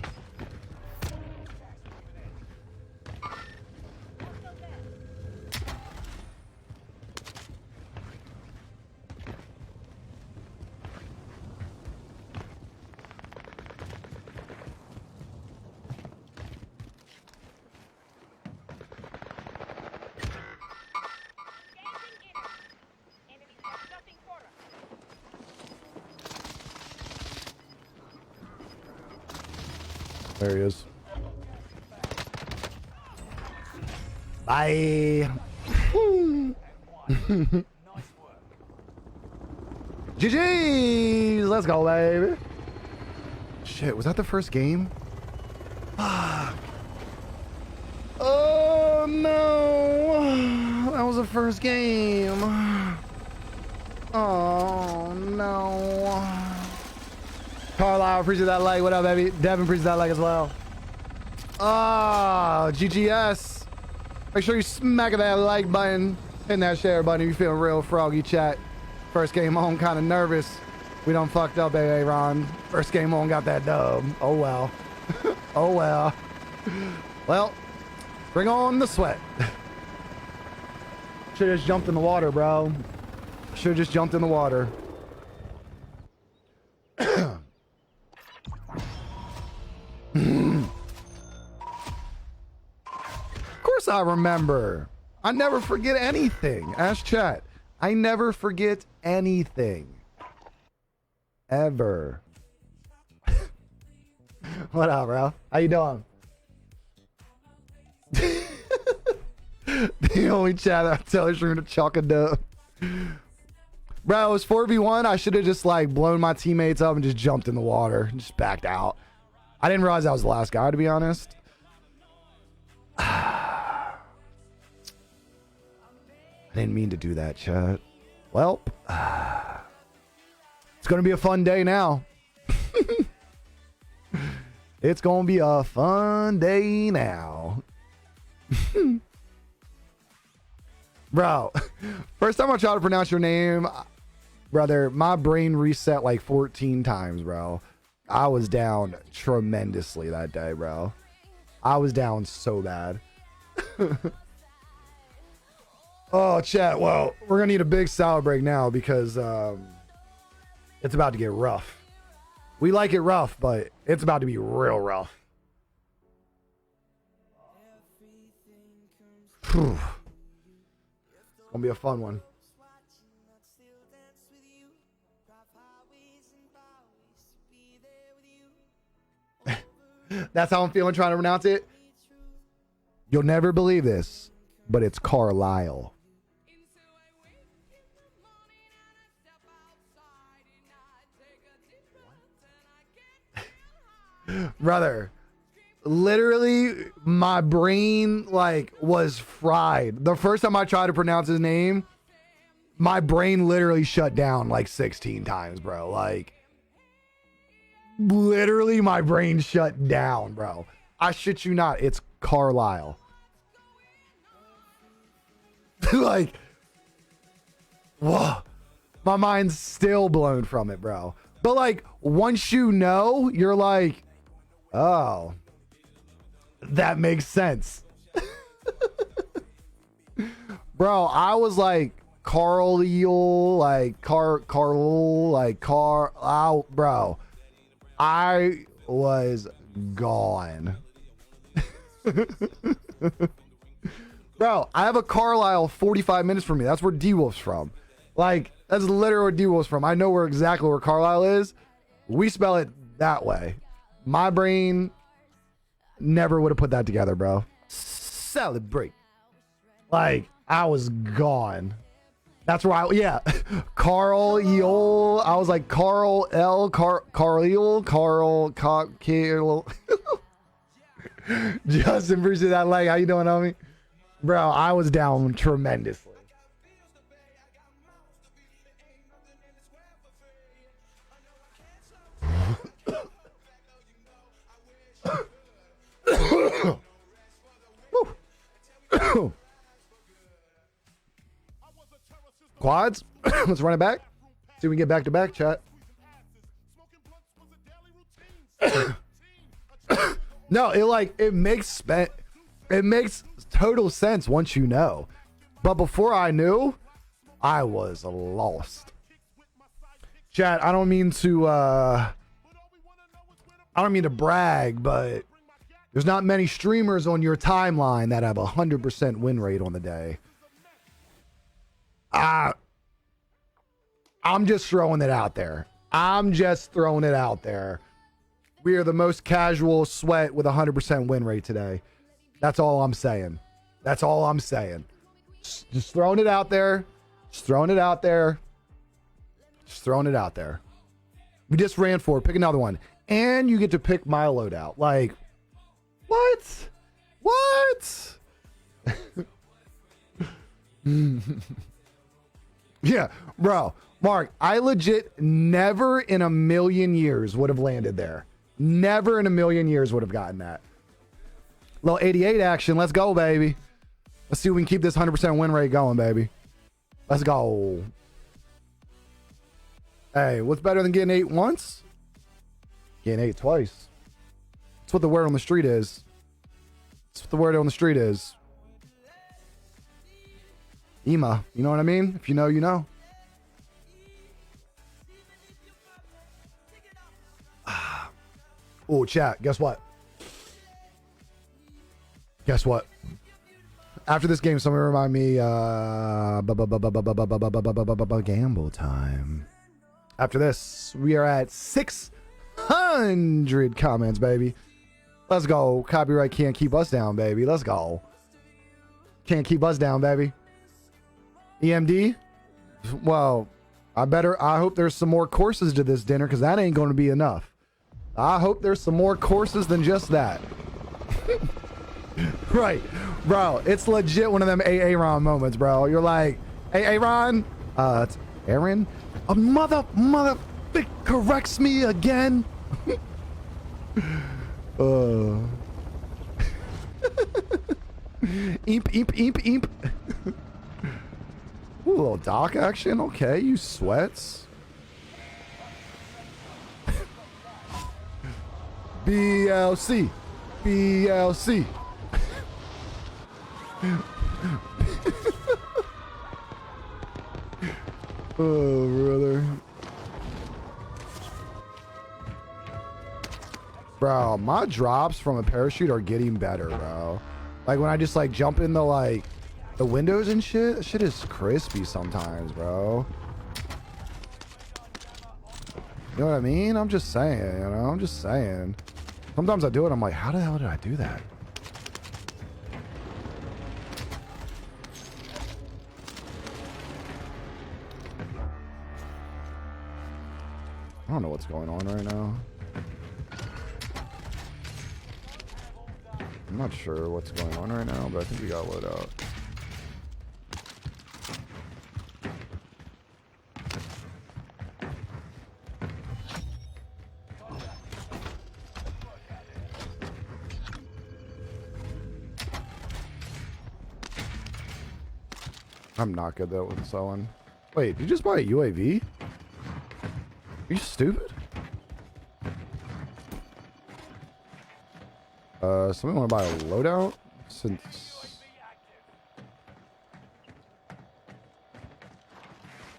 [SPEAKER 1] There he is. Bye. GG's. Let's go, baby. Shit, was that the first game? Fuck. Oh, no. That was the first game. Oh, no. Carlisle, appreciate that like. What up, baby? Devin, appreciate that like as well. Oh, GGS. Make sure you smack that like button. Hit that share button if you feeling real froggy, chat. First game on, kind of nervous. We done fucked up, baby, Ron. First game on, got that dub. Oh, well. Oh, well. Well, bring on the sweat. Should've just jumped in the water, bro. Should've just jumped in the water. Of course I remember. I never forget anything. Ask chat. I never forget anything. Ever. What up, bro? How you doing? The only chat I tell is you're gonna chalk a dub. Bro, it was 4v1. I should have just like blown my teammates up and just jumped in the water. Just backed out. I didn't realize I was the last guy, to be honest. I didn't mean to do that, chat. Well, it's going to be a fun day now. It's gonna be a fun day now. Bro, first time I tried to pronounce your name, brother, my brain reset like 14 times, bro. I was down tremendously that day, bro. I was down so bad. Oh, chat. Well, we're gonna need a big salad break now because it's about to get rough. We like it rough, but it's about to be real rough. It's gonna be a fun one. That's how I'm feeling trying to pronounce it. You'll never believe this, but it's Carlisle. Brother, literally my brain like was fried. The first time I tried to pronounce his name, my brain literally shut down like 16 times, bro. Like literally my brain shut down, bro. I shit you not, it's Carlisle. Like, whoa, my mind's still blown from it, bro. But like once you know, you're like, oh, that makes sense. Bro, I was like Carl, like Carl, like out, bro. I was gone. Bro, I have a Carlisle 45 minutes from me. That's where D-Wolf's from. Like, that's literally where D-Wolf's from. I know where exactly where Carlisle is. We spell it that way. My brain never would have put that together, bro. Celebrate. Like, I was gone. That's where yeah. Carl, I was like, Carl, Carl. Justin, appreciate that like. How you doing, homie? Bro, I was down tremendously. Quads? Let's run it back. See if we can get back to back, chat. No, it makes total sense once you know. But before I knew, I was lost. Chat, I don't mean to brag, but there's not many streamers on your timeline that have 100% win rate on the day. I'm just throwing it out there. We are the most casual sweat with 100% win rate today. That's all I'm saying. Just throwing it out there. We just ran for it. Pick another one. And you get to pick my loadout. Like, what? Yeah, bro. Mark, I legit never in a million years would have landed there. Never in a million years would have gotten that. Little 88 action. Let's go, baby. Let's see if we can keep this 100% win rate going, baby. Let's go. Hey, what's better than getting 8 once? Getting 8 twice. That's what the word on the street is. EMA. You know what I mean? If you know, you know. Oh, chat. Guess what? After this game, somebody remind me, gamble time. After this, we are at 600 comments, baby. Let's go. Copyright can't keep us down, baby. Let's go. Can't keep us down, baby. EMD? Well, I hope there's some more courses to this dinner, because that ain't going to be enough. I hope there's some more courses than just that. Right, bro. It's legit one of them Aaron moments, bro. You're like, hey, Aaron. It's Aaron. A mother corrects me again. Uh. Eep, eep, eep, eep. Ooh, a little dock action. Okay, you sweats. BLC. BLC. Oh, brother. Bro, my drops from a parachute are getting better, bro. Like when I just like jump in the like the windows and shit, that shit is crispy sometimes, bro. You know what I mean? I'm just saying, you know, I'm just saying. Sometimes I do it, I'm like, how the hell did I do that? I don't know what's going on right now. I'm not sure what's going on right now, but I think we got load out. I'm not good though with selling. Wait, did you just buy a UAV? Are you stupid? Somebody want to buy a loadout? Since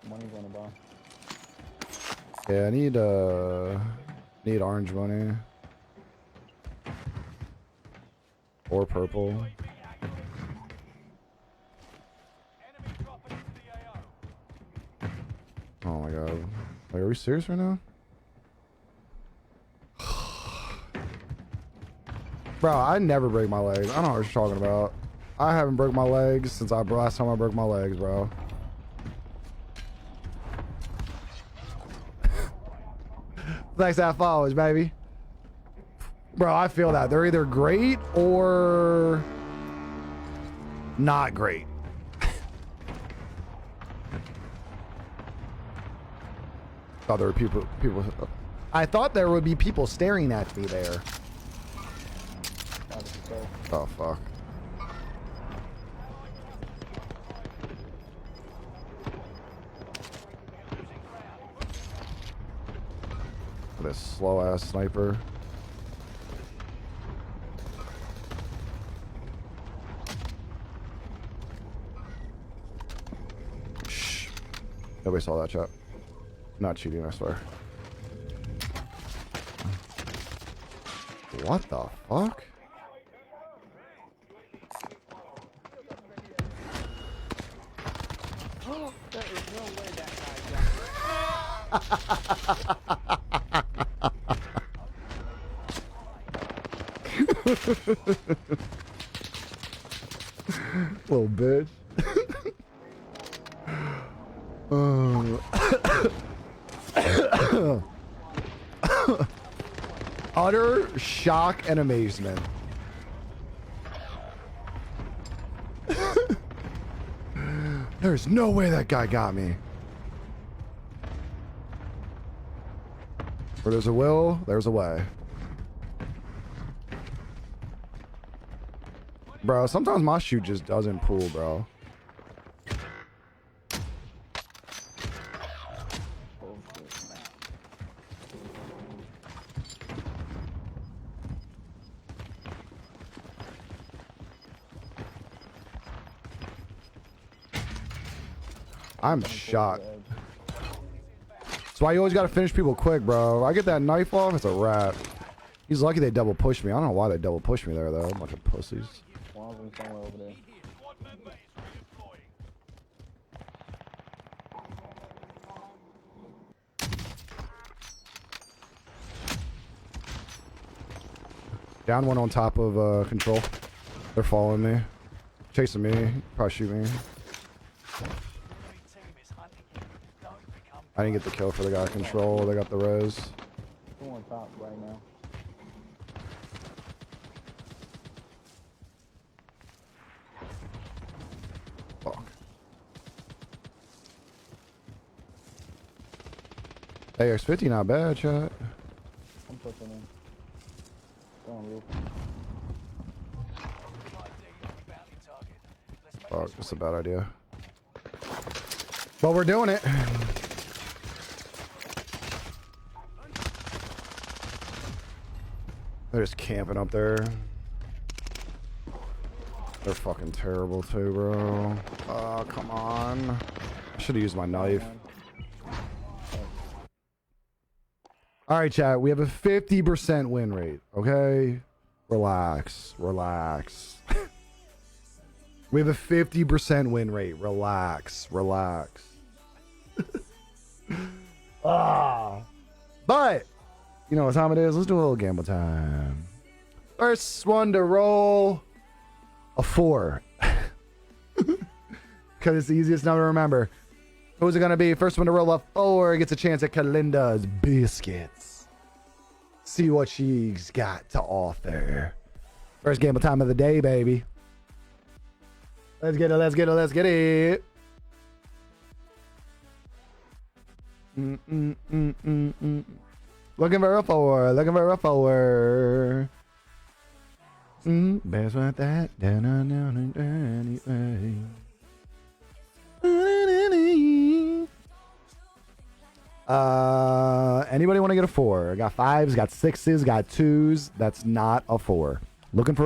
[SPEAKER 3] Money gonna buy.
[SPEAKER 1] yeah, I need orange money or purple. Oh my god, like, are we serious right now? Bro, I never break my legs. I don't know what you're talking about. I haven't broke my legs since last time I broke my legs, bro. Thanks that follows, baby. Bro, I feel that. They're either great or not great. Thought there were people. I thought there would be people staring at me there. Oh fuck. This slow ass sniper. Shh. Nobody saw that chat. Not cheating, I swear. What the fuck?
[SPEAKER 2] There is no way that guy
[SPEAKER 1] Little bitch. Utter shock and amazement. There's no way that guy got me. Where there's a will, there's a way. Bro, sometimes my shoot just doesn't pull, bro. I'm shocked. That's why you always gotta finish people quick, bro. I get that knife off, it's a wrap. He's lucky they double pushed me. I don't know why they double pushed me there, though. A bunch of pussies.
[SPEAKER 3] One of them somewhere over there.
[SPEAKER 1] Down one on top of control. They're following me. Chasing me. Probably shoot me. I didn't get the kill for the guy control. They got the res.
[SPEAKER 3] Two on top right now.
[SPEAKER 1] Fuck. AX-50 not bad, chat.
[SPEAKER 3] I'm pushing in. on roof.
[SPEAKER 1] Oh, that's a bad idea. But we're doing it. They're just camping up there. They're fucking terrible too, bro. Oh, come on. I should have used my knife. All right, chat. We have a 50% win rate. Okay? Relax. Relax. We have a 50% win rate. Relax. Relax. But, you know what time it is? Let's do a little gamble time. First one to roll a 4. Because it's the easiest number to remember. Who's it going to be? First one to roll a 4 gets a chance at Kalinda's biscuits. See what she's got to offer. First gamble time of the day, baby. Let's get it, let's get it, let's get it. Looking for a 4, looking for a 4. Best like that. Anybody want to get a 4? Got 5s, got 6s, got 2s. That's not a 4. Looking for